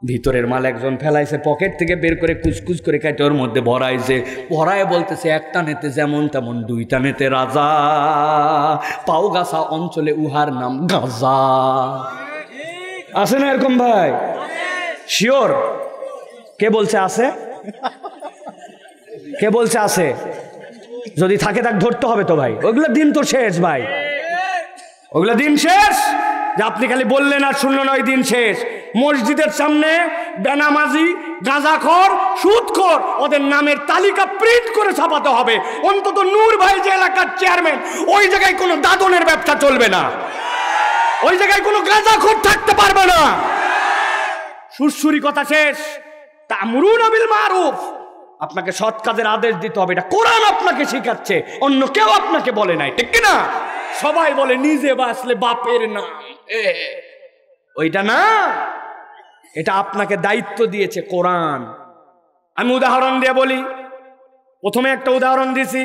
[SPEAKER 1] ভিতরের মাল একজন ফেলাইছে, পকেট থেকে বের করে কুচকুচ করে কেটে ওর মধ্যে ভরাইছে, ভরায় বলতেছে একটা নেতে যেমন তেমন 2টা নেতে রাজা, পাওগাছা অঞ্চলে উহার নাম গাঁজা। আছে না এরকম ভাই? শিওর? কে বলছে আছে? কে বলছে আছে? যদি থাকে তাকে ধরতে হবে তো ভাই, ওগুলো দিন তো শেষ ভাই, ওগুলো দিন শেষ। যে আপনি খালি বললেন আর শুনলেন, ওই দিন শেষ। মসজিদের সামনে বেনামাজি, গাঁজাখোর, সুদখোর, ওদের নামের তালিকা প্রিন্ট করে ছাপাতে হবে। অন্তত নূর ভাই যে এলাকার চেয়ারম্যান, ওই জায়গায় কোনো দাদনের ব্যবসা চলবে না, ওই জায়গায় কোনো গাঁজাখোর থাকতে পারবে না। সুরসুরি কথা শেষ। তা'মুরুনা বিল মা'রুফ, আপনাকে সৎ কাজের আদেশ দিতে হবে, এটা কোরআন আপনাকে শেখাচ্ছে, অন্য কেউ আপনাকে বলে নাই, ঠিক কিনা? সবাই বলে নিজে বাঁচলে বাপের নাম, ওইটা না, এটা আপনাকে দায়িত্ব দিয়েছে কোরআন। আমি উদাহরণ দিয়ে বলি, প্রথমে একটা উদাহরণ দিছি,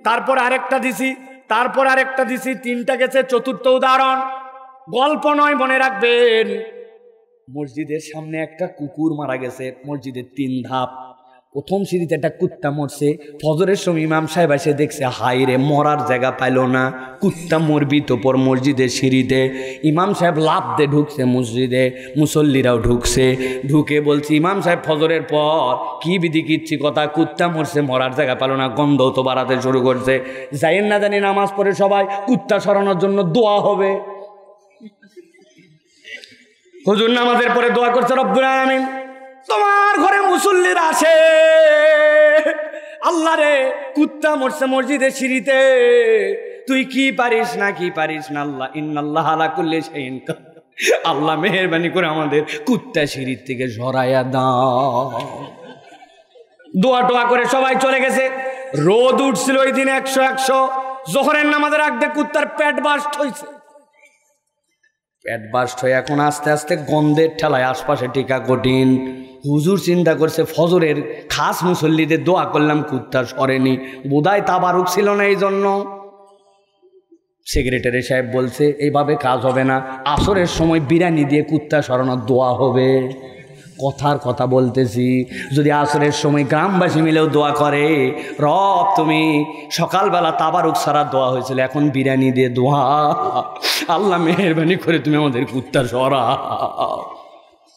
[SPEAKER 1] তারপর আরেকটা দিছি, তারপর আরেকটা দিছি, 3টা গেছে, 4র্থ উদাহরণ। গল্প নয়, মনে রাখবেন, মসজিদের সামনে একটা কুকুর মারা গেছে, মসজিদের 3 ধাপ। প্রথম সিঁড়িতে একটা কুত্তা মরছে। ফজরের সময় ইমাম সাহেব এসে দেখছে, হাই রে, মরার জায়গা পাইল না, কুত্তা মরবি তো পর মসজিদের সিঁড়িতে। ইমাম সাহেব লাফ দিয়ে ঢুকছে মসজিদে, মুসল্লিরাও ঢুকছে। ঢুকে বলছি, ইমাম সাহেব ফজরের পর কি বিধি কিচ্ছি কথা, কুত্তা মরছে, মরার জায়গা পেল না, গন্ধ তো বাড়াতে শুরু করছে। যাইয়েন না জানি নামাজ পড়ে সবাই কুত্তা সরানোর জন্য দোয়া হবে। হুজুর নামাজের পরে দোয়া করছে, রব্বুল আলামিন তোমার ঘরে মুসল্লিরা আসে, আল্লাহ রে কুত্তা মরছে মসজিদের সিঁড়িতে, তুই কি পারিস না, কি পারিস না, আল্লাহ ইন্নাল্লাহ আলা কুল্লি শাইইন কাদির, আল্লাহ মেহেরবানি করে আমাদের কুত্তা সিঁড়ির থেকে সরাইয়া দাও। দোয়া টোয়া করে সবাই চলে গেছে। রোদ উঠছিল ওই দিন 100 জোহরের নামাজের আগে কুত্তার পেট বাস্ট হয়েছে। পেট বাস্ট হয়ে এখন আস্তে আস্তে গন্ধের ঠেলায় আশপাশে টিকা কঠিন। হুজুর চিন্তা করছে, ফজরের খাস মুসল্লিদের দোয়া করলাম, কুত্তা সরেনি, বোধহয় তাবারুক ছিল না, এই জন্য। সেক্রেটারি সাহেব বলছে, এইভাবে কাজ হবে না, আসরের সময় বিরিয়ানি দিয়ে কুত্তা সরানোর দোয়া হবে। কথার কথা বলতেছি, যদি আসরের সময় গ্রামবাসী মিলেও দোয়া করে, রব তুমি সকালবেলা তাবারুক সারার দোয়া হয়েছিল, এখন বিরিয়ানি দিয়ে দোয়া, আল্লাহ মেহেরবানি করে তুমি আমাদের কুত্তা সরা।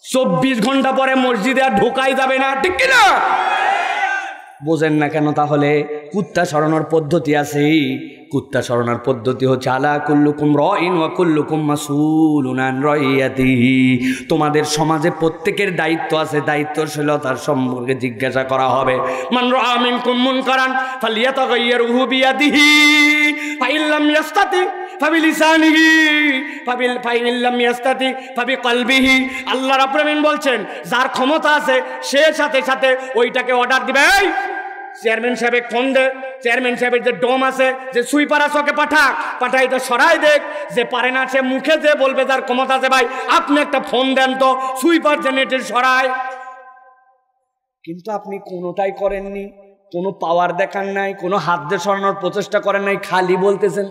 [SPEAKER 1] 24 ঘন্টা পরে মসজিদে আর ঢোকাই যাবে না, ঠিক কিনা? বোঝেন না কেন তাহলে? কুত্তা সরানোর পদ্ধতি আছে। কুত্তা সরানোর পদ্ধতি হচ্ছে, আলা কুল্লুকুম রাইন ওয়া কুল্লুকুম মাসউলুন আন রাইয়াতিহি। তোমাদের সমাজে প্রত্যেকের দায়িত্ব আছে, দায়িত্বশীলতার সম্পর্কে জিজ্ঞাসা করা হবে। মান রাআ মিনকুম মুনকারান ফালিয়াতাগাইয়ারহু বিয়াদিহি ফাইন লাম ইয়াস্তাতি ফাবিলিসানিহি ফাইন লাম ইয়াস্তাতি ফাবিকলবিহি। আল্লাহ রাব্বুল আলামিন বলছেন, যার ক্ষমতা আছে সে সাথে সাথে ওইটাকে অর্ডার দিবে, এই চেয়ারম্যান সাহেবের ফোন দে, চেয়ারম্যান সাহেবের যে ডোম আছে, যে সুইপার আছে ওকে পাঠাই তো সরাই দেখ। যে পারে না সে মুখে যে বলবে, যার ক্ষমতা আছে, ভাই আপনি একটা ফোন দেন তো, সুইপার জেনারেটর সরায়। কিন্তু আপনি কোনোটাই করেননি, কোনো পাওয়ার দেখান নাই, কোনো হাত দিয়ে সরানোর প্রচেষ্টা করেন নাই, খালি বলতেছেন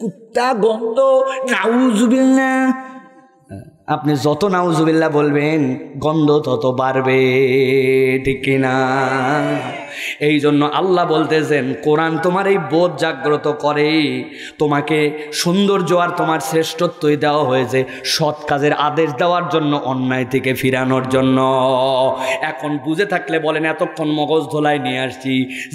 [SPEAKER 1] কুত্তা গন্ধ, নাউজুবিল্লাহ। আপনি যত নাউজুবিল্লাহ বলবেন গন্ধ তত বাড়বে, ঠিক কিনা? এই জন্য আল্লাহ বলতেছেন, কোরআন তোমার এই বোধ জাগ্রত করে, তোমাকে সৌন্দর্য আর তোমার শ্রেষ্ঠত্বই দেওয়া হয়েছে সৎ কাজের আদেশ দেওয়ার জন্য, অন্যায় থেকে ফিরানোর জন্য। এখন বুঝে থাকলে বলেন, এতক্ষণ মগজ ধোলায় নিয়ে আসছি,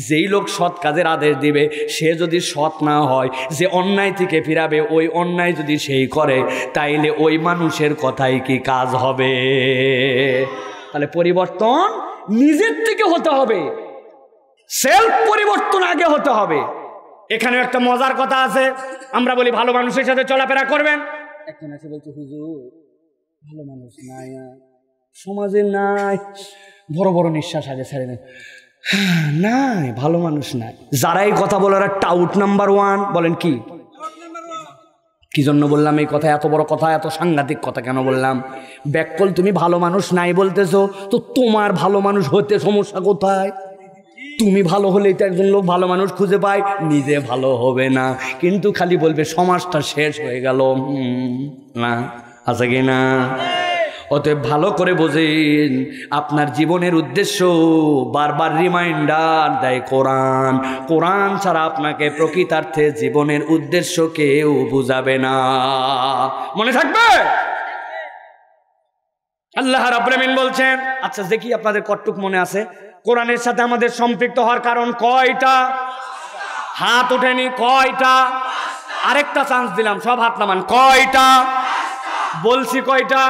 [SPEAKER 1] যেই লোক সৎ কাজের আদেশ দিবে সে যদি সৎ না হয়, যে অন্যায় থেকে ফিরাবে ওই অন্যায় যদি সেই করে, তাইলে ওই মানুষের কথাই কি কাজ হবে? তাহলে পরিবর্তন নিজের থেকে হতে হবে, সেলফ পরিবর্তন আগে হতে হবে। এখানে একটা মজার কথা আছে, আমরা বলি ভালো মানুষের সাথে চলাফেরা করবেন, একজন আছে বলছে, হুজুর ভালো মানুষ নাই, সমাজে নাই, বড় বড় নিঃশ্বাস আগে ছেড়ে নেন, নাই ভালো মানুষ নাই। যারা এই কথা বলার টাউট নাম্বার 1, বলেন কি? কি জন্য বললাম এই কথা? এত বড় কথা, এত সাংঘাতিক কথা কেন বললাম? ব্যাককল তুমি ভালো মানুষ নাই বলতেছো, তো তোমার ভালো মানুষ হতে সমস্যা কোথায়? তুমি ভালো হলেই তো একজন লোক ভালো মানুষ খুঁজে পায়, নিজে ভালো হবে না, কিন্তু খালি বলবে সমাজটা শেষ হয়ে গেল, না আছে কি না? অতএব ভালো করে বোঝেন, আপনার জীবনের উদ্দেশ্য বারবার রিমাইন্ডার দেয় কোরআন। কোরআন ছাড়া আপনাকে প্রকৃতার্থে জীবনের উদ্দেশ্য কেউ বুঝাবে না, মনে থাকবে? আল্লাহ রাব্বুল আমিন বলছেন, আচ্ছা দেখি আপনাদের কতটুক মনে আছে, কোরআনের সাথে আমাদের সম্পৃক্ত হওয়ার কারণ কয়টা? হাত ওঠেনি, কয়টা? আরেকটা চান্স দিলাম, সব হাত নামান, কয়টা? বলছি কয়টা?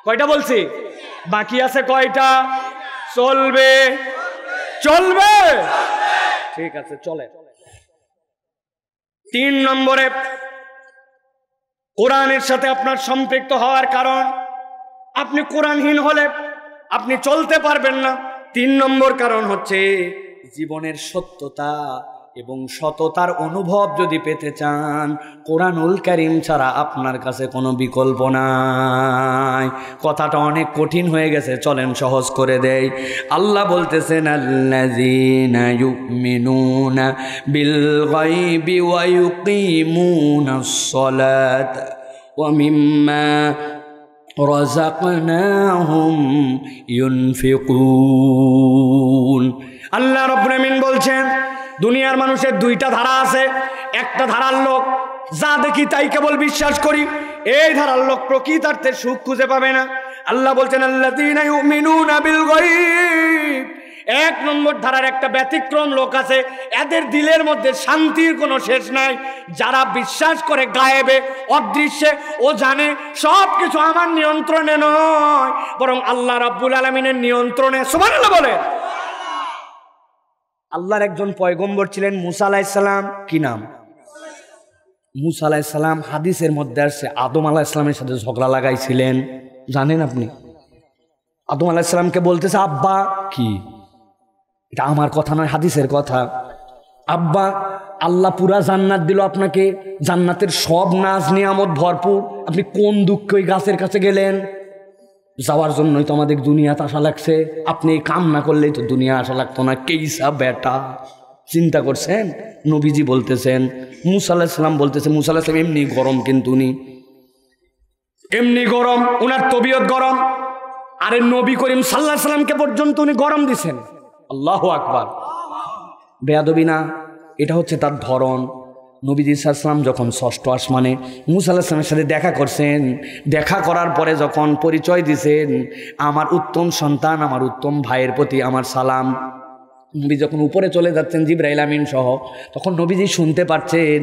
[SPEAKER 1] কয়টা বলছি? বাকি আছে কয়টা? চলবে, চলবে, ঠিক আছে চলে। 3 নম্বরে কোরআনের সাথে আপনার সম্পৃক্ত হওয়ার কারণ, আপনি কোরআনহীন হলে আপনি চলতে পারবেন না। 3 নম্বর কারণ হচ্ছে, জীবনের সত্যতা এবং সততার অনুভব যদি পেতে চান, কোরআনুল কারীম ছাড়া আপনার কাছে কোনো বিকল্প নাই। কথাটা অনেক কঠিন হয়ে গেছে, চলেন সহজ করে দেই। আল্লাহ বলতেছেন, আল্লাযীনা ইউমিনুনা বিল গায়বি ওয়া ইউকিমুনাস সালাতা ওয়া মিম্মা রাযাকনাহুম ইউনফিকুন। আল্লাহ রাব্বুল আমিন বলছেন দুনিয়ার মানুষের দুইটা ধারা আছে। একটা ধারার লোক যা দেখি তাই কেবল বিশ্বাস করি, এই ধারার লোক প্রকৃতার্থে সুখ খুঁজে পাবে না। আল্লাহ বলছেন আল্লাযীনা ইউমিনুনা বিল গায়ব। এক নম্বর ধারার একটা ব্যতিক্রম লোক আছে, এদের দিলের মধ্যে শান্তির কোনো শেষ নাই। যারা বিশ্বাস করে গায়েবে, অদৃশ্যে, ও জানে সব কিছু আমার নিয়ন্ত্রণে নয়, বরং আল্লাহ রাব্বুল আলামিনের নিয়ন্ত্রণে। সুবহানাল্লাহ বলে। আল্লাহর একজন পয়গম্বর ছিলেন মুসা আলাইহিস সালাম। কি নাম? মুসা আলাইহিস সালাম। হাদিসের মধ্যে আসছে আদম আলাইহিস সালামের সাথে ঝগড়া লাগাইছিলেন, জানেন আপনি? আদম আলাইহিস সালামকে বলতেছে আব্বা, কি এটা আমার কথা নয়, হাদিসের কথা, আব্বা আল্লাহ পুরা জান্নাত দিল আপনাকে, জান্নাতের সব নাজ নিয়ামত ভরপুর, আপনি কোন দুঃখে ওই গাছের কাছে গেলেন? যাওয়ার জন্যই তো আমাদের দুনিয়াতে আসা লাগছে, আপনি কাম না করলেই তো দুনিয়া আসা লাগতো না। কেইসা বেটা, চিন্তা করছেন? নবীজি বলতেছেন, মুসা আলাইহিস সালাম বলতেছে, মুসা আলাইহিস সালাম এমনি গরম, কিন্তু উনি এমনি গরম, উনার তবিয়ত গরম। আরে নবী করিম সাল্লাল্লাহু আলাইহি সাল্লামকে পর্যন্ত উনি গরম দিছেন। আল্লাহু আকবার। বেয়াদবি না, এটা হচ্ছে তার ধরন। নবীজি সাল্লাল্লাহু আলাইহি সাল্লাম যখন ষষ্ঠ আসমানে মুসা আলাইহিস সালামের সাথে দেখা করছেন, দেখা করার পরে যখন পরিচয় দিছেন, আমার উত্তম সন্তান, আমার উত্তম ভাইয়ের প্রতি আমার সালাম। নবী যখন উপরে চলে যাচ্ছেন জিবরাইল আমিন সহ, তখন নবীজি শুনতে পাচ্ছেন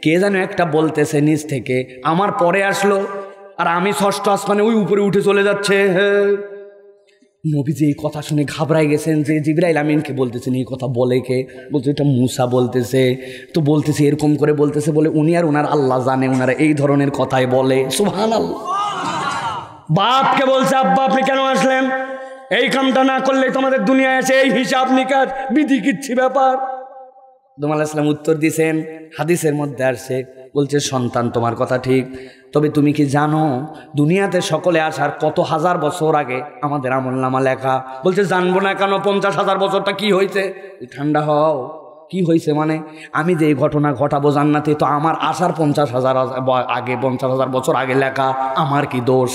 [SPEAKER 1] কে যেন একটা বলতেছে নিচ থেকে, আমার পরে আসলো আর আমি ষষ্ঠ আসমানে ওই উপরে উঠে চলে যাচ্ছে। নবীজি এই কথা শুনে ঘাবড়াই গেছেন যে জিবরাইল আমিনকে বলতেছেন এই কথা বলে কে? বলছে এটা মুসা বলতেছে। তো বলতেছে এরকম করে বলতেছে বলে উনি আর ওনার আল্লাহ জানে ওনারা এই ধরনের কথাই বলে। সুবহানাল্লাহ। বাপকে বলছে আব্বা আপনি কেন আসলেন? এই কামটা না করলে তোমাদের দুনিয়ায় আছে এই হিসাব নিকাশ বিধি কিচ্ছি ব্যাপার। আদম আলাইহিস সালাম উত্তর দিয়েছেন, হাদিসের মধ্যে আসছে, বলছে সন্তান তোমার কথা ঠিক, তবে তুমি কি জানো দুনিয়াতে সকলে আসার কত হাজার বছর আগে আমাদের আমলনামা লেখা? বলছে জানবো না কেন, 50,000 বছরটা কি হয়েছে? ঠান্ডা হও, কি হয়েছে মানে? আমি যে এই ঘটনা ঘটাবো জান্নাতে, তো আমার আসার 50,000 আগে, 50,000 বছর আগে লেখা, আমার কি দোষ?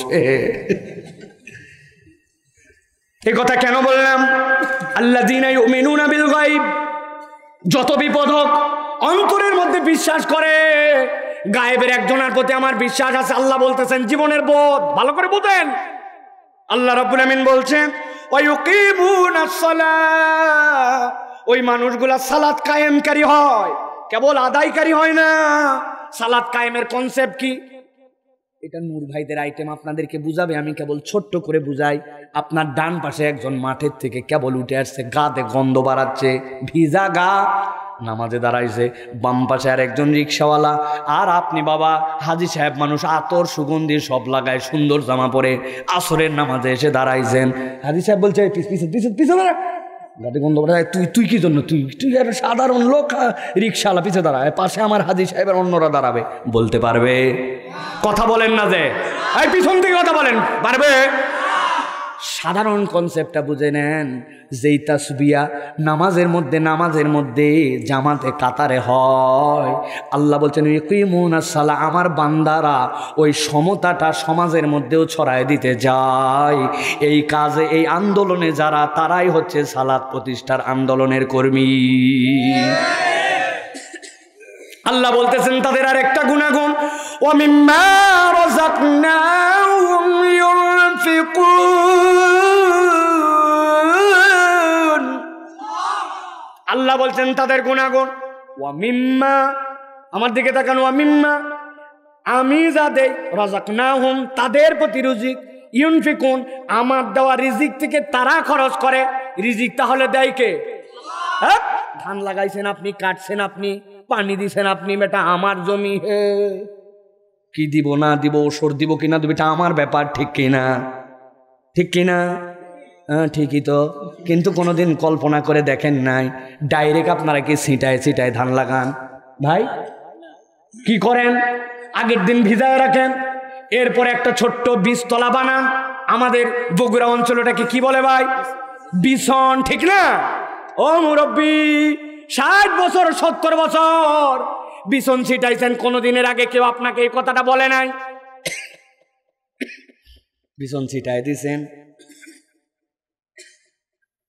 [SPEAKER 1] এই কথা কেন বললাম? আল্লাযীনা ইউমিনুনা বিল গায়ব। যত বিপদ হোক অন্তরের মধ্যে বিশ্বাস করে গায়েবের একজনের প্রতি আমার বিশ্বাস আছে। আল্লাহ বলতেছেন জীবনের বোধ ভালো করে বোঝেন। আল্লাহ রাব্বুল আমিন বলছেন ওয়া ইউকিমুনাস সালাহ, ওই মানুষগুলা সালাত কায়েমকারী হয়, কেবল আদায়কারী হয় না। সালাত কায়েমের কনসেপ্ট কি? এটা নূর ভাইদের আইটেম, আপনাদেরকে বুঝাবে, আমি কেবল ছোট্ট করে বুঝাই। আপনার ডান পাশে একজন মাঠের থেকে কেবল উঠে আসছে, গাতে গন্ধ বাড়াচ্ছে, ভিজা গা, নামাজে দাঁড়াইছে। বাম পাশে আর একজন রিক্সাওয়ালা, আর আপনি বাবা হাজি সাহেব মানুষ, আতর সুগন্ধি সব লাগায়, সুন্দর জামা পরে আসরের নামাজে এসে দাঁড়াইছেন। হাজি সাহেব বলছে পিছনে গাতে গন্ধ বাড়ায়, তুই কি জন্য? তুই আর সাধারণ লোক, রিক্সাওয়ালা পিছে দাঁড়ায়, পাশে আমার হাজি সাহেবের অন্যরা দাঁড়াবে, বলতে পারবে? কথা বলেন না যে, এই পিছন থেকে কথা বলেন, পারবে? সাধারণ কনসেপ্টটা বুঝে নেন। যেই তাসবিয়া নামাজের মধ্যে জামাতে কাতারে হয়, আল্লাহ বলছেন ইকিমুনাস সালাহ, আমার বান্দারা ওই সমতাটা সমাজের মধ্যেও ছড়ায় দিতে যায়। এই কাজে, এই আন্দোলনে যারা, তারাই হচ্ছে সালাত প্রতিষ্ঠার আন্দোলনের কর্মী। আল্লাহ বলতেছেন তাদের আর একটা গুণাগুণ, ওয়া মিম্মা রাযাকনাহুম ইউনফিকুন। আল্লাহ বলছেন তাদের গুণাগুণ, ওয়া মিম্মা, আমার দিকে তাকান, ওয়া মিম্মা, আমি যা দেই, রাযাকনাহুম, তাদের প্রতি রিজিক, ইউনফিকুন, আমার দেওয়া রিজিক থেকে তারা খরচ করে। রিজিক তাহলে দেয় কে? হ্যাঁ, ধান লাগাইছেন আপনি, কাটছেন আপনি, পানি দিছেন আপনি, বেটা আমার জমি, হে কি দিব না দিব, ওষুধ দিব কিনা দিব, এটা আমার ব্যাপার, ঠিক কিনা? ঠিক কিনা? হ্যাঁ ঠিকই তো। কিন্তু কোনোদিন কল্পনা করে দেখেন নাই ডাইরেক্ট আপনারা কি ছিটায় ধান লাগান? ভাই কি করেন? আগের দিন ভিজায় রাখেন, এরপর একটা ছোট্ট বীজতলা বানান। আমাদের বগুড়া অঞ্চলটাকে কি বলে ভাই? বিছন, ঠিক না? ও মুরব্বী, 60 বছর 70 বছর বিছন ছিটাইছেন, কোনোদিনের আগে কেউ আপনাকে এই কথাটা বলে নাই? বিছন ছিটায় দিছেন,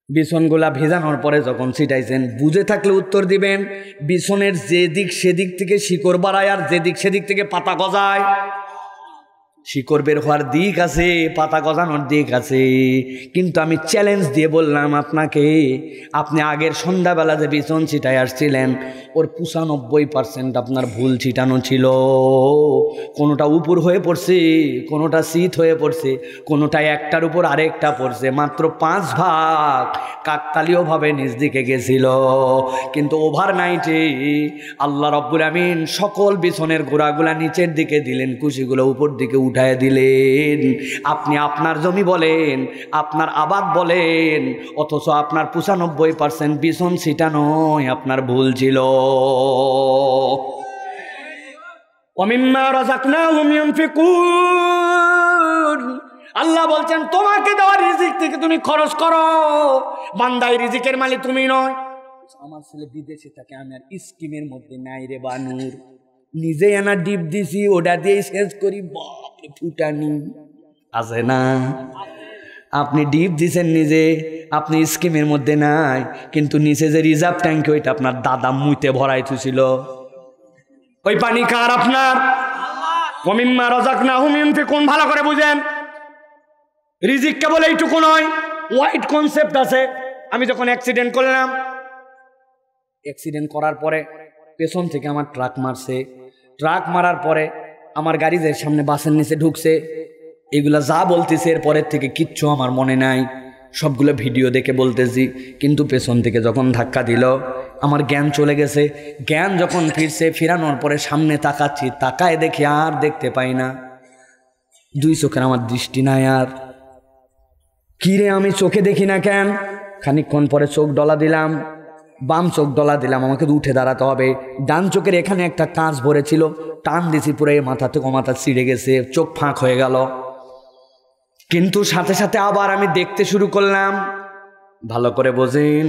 [SPEAKER 1] বিছনগুলা ভেজানোর পরে যখন ছিটাইছেন, বুঝে থাকলে উত্তর দিবেন, বিছনের যে দিক সেদিক থেকে শিকড় বাড়ায় আর যে দিক সেদিক থেকে পাতা গজায়। শিকড় বের হওয়ার দিক আছে, পাতা গজানোর দিক আছে। কিন্তু আমি চ্যালেঞ্জ দিয়ে বললাম আপনাকে, আপনি আগের সন্ধ্যাবেলা যে বিছন ছিটায় আসছিলেন ওর 95% আপনার ভুল ছিটানো ছিল। কোনোটা উপর হয়ে পড়ছে, কোনোটা শীত হয়ে পড়ছে, কোনোটা একটার উপর আরেকটা পড়ছে। মাত্র 5 ভাগ কাকতালীয়ভাবে নিজ দিকে গেছিল। কিন্তু ওভারনাইটে আল্লাহ রব্বুল আমিন সকল বিছনের গোড়াগুলা নিচের দিকে দিলেন, কুশিগুলো উপর দিকে উঠায় দিলেন। আপনি আপনার জমি বলেন, আপনার আবাদ বলেন, অথচ আপনার 95% বিছন ছিটানোই আপনার ভুল ছিল। ওয়ামিম্মা রাযাকনাহুম ইউনফিকুন, আল্লাহ বলছেন তোমাকে দেওয়া রিজিক থেকে তুমি খরচ করো। বান্দাই রিজিকের মালিক, তুমি নয়। আমার ছেলে বিদেশে থাকে, আমি আর স্কিমের মধ্যে নাই রে বানুর, নিজেই আনা ডিপ দিছি, ওটা দিয়েই শেষ করি। বাপরে ফুটানি আছে না? আপনি ডিপ দিছেন নিজে, আপনি স্কিমের মধ্যে নাই, কিন্তু নিচে যে রিজার্ভ ট্যাঙ্কে ওইটা আপনার দাদা মুইতে ভরাই থুছিল। ওই পানি কার? আপনার। ওয়ামিম্মা রাযাকনাহুম ইউনফিকুন, ভালো করে বুঝেন, রিজিক কেবল এইটুকু নয়, ওয়াইড কনসেপ্ট আছে। আমি যখন অ্যাক্সিডেন্ট করলাম, অ্যাক্সিডেন্ট করার পরে পেছন থেকে আমার ট্রাক মারছে। ট্রাক মারার পরে আমার গাড়ি যে সামনে বাসের নিচে ঢুকছে, এগুলা যা বলতেছে এরপরের থেকে কিচ্ছু আমার মনে নাই, সবগুলো ভিডিও দেখে বলতেছি। কিন্তু পেছন থেকে যখন ধাক্কা দিল আমার জ্ঞান চলে গেছে। জ্ঞান যখন ফিরছে, ফিরানোর পরে সামনে তাকাচ্ছি, তাকায় দেখি আর দেখতে পাই না, 2 চোখের আমার দৃষ্টি নাই। আর কি রে, আমি চোখে দেখি না কেন? খানিকক্ষণ পরে চোখ ডলা দিলাম, বাম চোখ ডলা দিলাম, আমাকে উঠে দাঁড়াতে হবে। ডান চোখের এখানে একটা কাঁচ ভরেছিল, টান দিছি, পুরো এই মাথা থেকে মাথা ছিঁড়ে গেছে, চোখ ফাঁক হয়ে গেল। কিন্তু সাথে সাথে আবার আমি দেখতে শুরু করলাম। ভালো করে বোঝেন,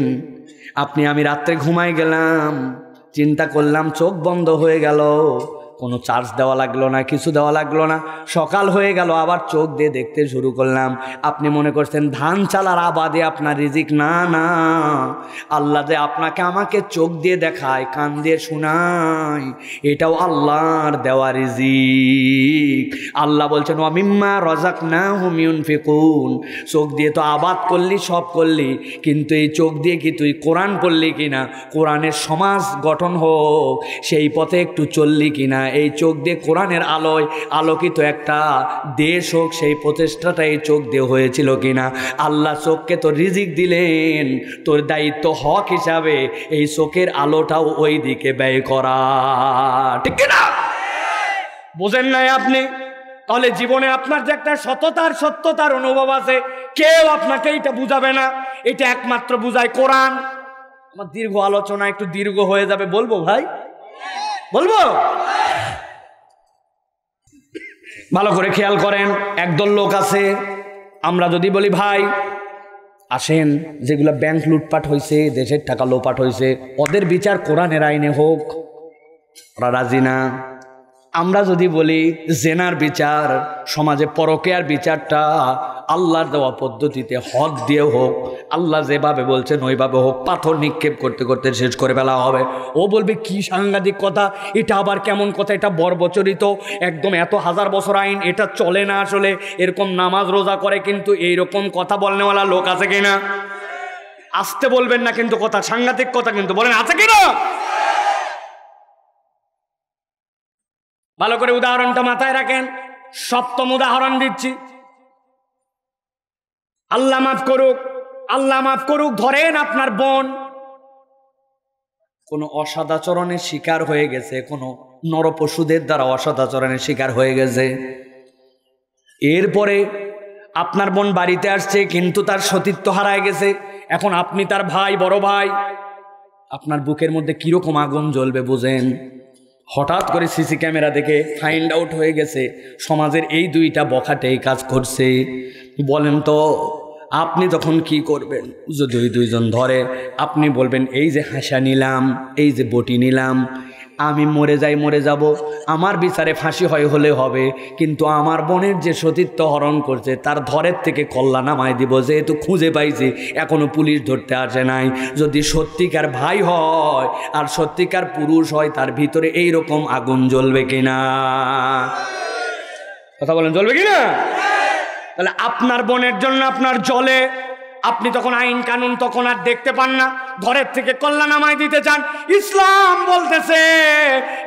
[SPEAKER 1] আমি রাত্রে ঘুমাই গেলাম, চিন্তা করলাম, চোখ বন্ধ হয়ে গেল, কোনো চার্জ দেওয়া লাগলো না, কিছু দেওয়া লাগলো না। সকাল হয়ে গেল, আবার চোখ দিয়ে দেখতে শুরু করলাম। আপনি মনে করছেন ধান চালার আবাদে আপনার রিজিক? না না, আল্লাহ যে আপনাকে আমাকে চোখ দিয়ে দেখায়, কান দিয়ে শোনায়, এটাও আল্লাহর দেওয়া রিজিক। আল্লাহ বলছেন ওয়ামিম্মা রাযাকনাহুম ইউনফিকুন, চোখ দিয়ে তো আবাদ করলি, সব করলি, কিন্তু এই চোখ দিয়ে কি তুই কোরআন পড়লি কিনা, কোরআনের সমাজ গঠন হোক সেই পথে একটু চললি কিনা, এই চোখ দিয়ে কোরআনের আলোয় আলোকিত একটা দেশ হোক সেই প্রচেষ্টাটা এই চোখ দিয়ে হয়েছিল কিনা। আল্লাহ চোখকে তো রিজিক দিলেন, তোর দায়িত্ব হক হিসাবে এই চোখের আলোটাও ওই দিকে ব্যয় করা, ঠিক কিনা? বোঝেন নাই আপনি? তাহলে জীবনে আপনার যে একটা সত্যতার অনুভব আছে, কেউ আপনাকে এটা বুঝাবে না, এটা একমাত্র বুঝায় কোরআন। আমার দীর্ঘ আলোচনা একটু দীর্ঘ হয়ে যাবে, বলবো ভাই? বলবো? ভালো করে খেয়াল করেন, একদল লোক আছে, আমরা যদি বলি ভাই আসেন, যেগুলো ব্যাংক লুটপাট হয়েছে, দেশের টাকা লোপাট হয়েছে, ওদের বিচার কোরআনের আইনে হোক, ওরা রাজি না। আমরা যদি বলি জেনার বিচার, সমাজে পরকীয়ার বিচারটা আল্লাহর দেওয়া পদ্ধতিতে হদ দিয়ে হোক, আল্লাহ যেভাবে বলছেন ওইভাবে হোক, পাথর নিক্ষেপ করতে করতে শেষ করে ফেলা হবে। ও বলবে কি সাংঘাতিক কথা, এটা আবার কেমন কথা, এটা বর্বচরিত, একদম এত 1000 বছর আইন, এটা চলে না আসলে, এরকম নামাজ রোজা করে, কিন্তু এইরকম কথা বলনেওয়ালা লোক আছে কিনা? আসতে বলবেন না কিন্তু, কথা সাংঘাতিক কথা কিন্তু, বলেন আছে কিনা? ভালো করে উদাহরণটা মাথায় রাখেন। 7ম উদাহরণ দিচ্ছি, আল্লাহ মাফ করুক, আল্লাহ মাফ করুক, ধরেন আপনার বোন কোনো অসদাচরণের শিকার হয়ে গেছে, কোনো নরপশুদের দ্বারা অসদাচরণের শিকার হয়ে গেছে। এরপরে আপনার বোন বাড়িতে আসছে, কিন্তু তার সতীত্ব হারায় গেছে। এখন আপনি তার ভাই, বড় ভাই, আপনার বুকের মধ্যে কিরকম আগুন জ্বলবে বুঝেন। হঠাৎ করে সিসি ক্যামেরা দেখে ফাইন্ড আউট হয়ে গেছে সমাজের এই 2টা বখাটে এই কাজ করছে। বলেন তো আপনি তখন কি করবেন? যদি ওই 2জন ধরে, আপনি বলবেন এই যে হাসা নিলাম, এই যে বটি নিলাম, আমি মরে যাই, মরে যাব, আমার বিচারে ফাঁসি হলে হবে, কিন্তু আমার বোনের যে সতীত্ব হরণ করছে তার ধরের থেকে কল্লা নামায় দিব, যেহেতু খুঁজে পাইছি, এখনো পুলিশ ধরতে আসে নাই। যদি সত্যিকার ভাই হয় আর সত্যিকার পুরুষ হয়, তার ভিতরে এইরকম আগুন জ্বলবে কিনা? কথা বলেন, জ্বলবে কিনা? তাহলে আপনার বোনের জন্য আপনার জ্বলে, আপনি তখন আইন কানুন তখন আর দেখতে পান না, ঘরের থেকে কল্লা নামায় দিতে চান। ইসলাম বলতেছে,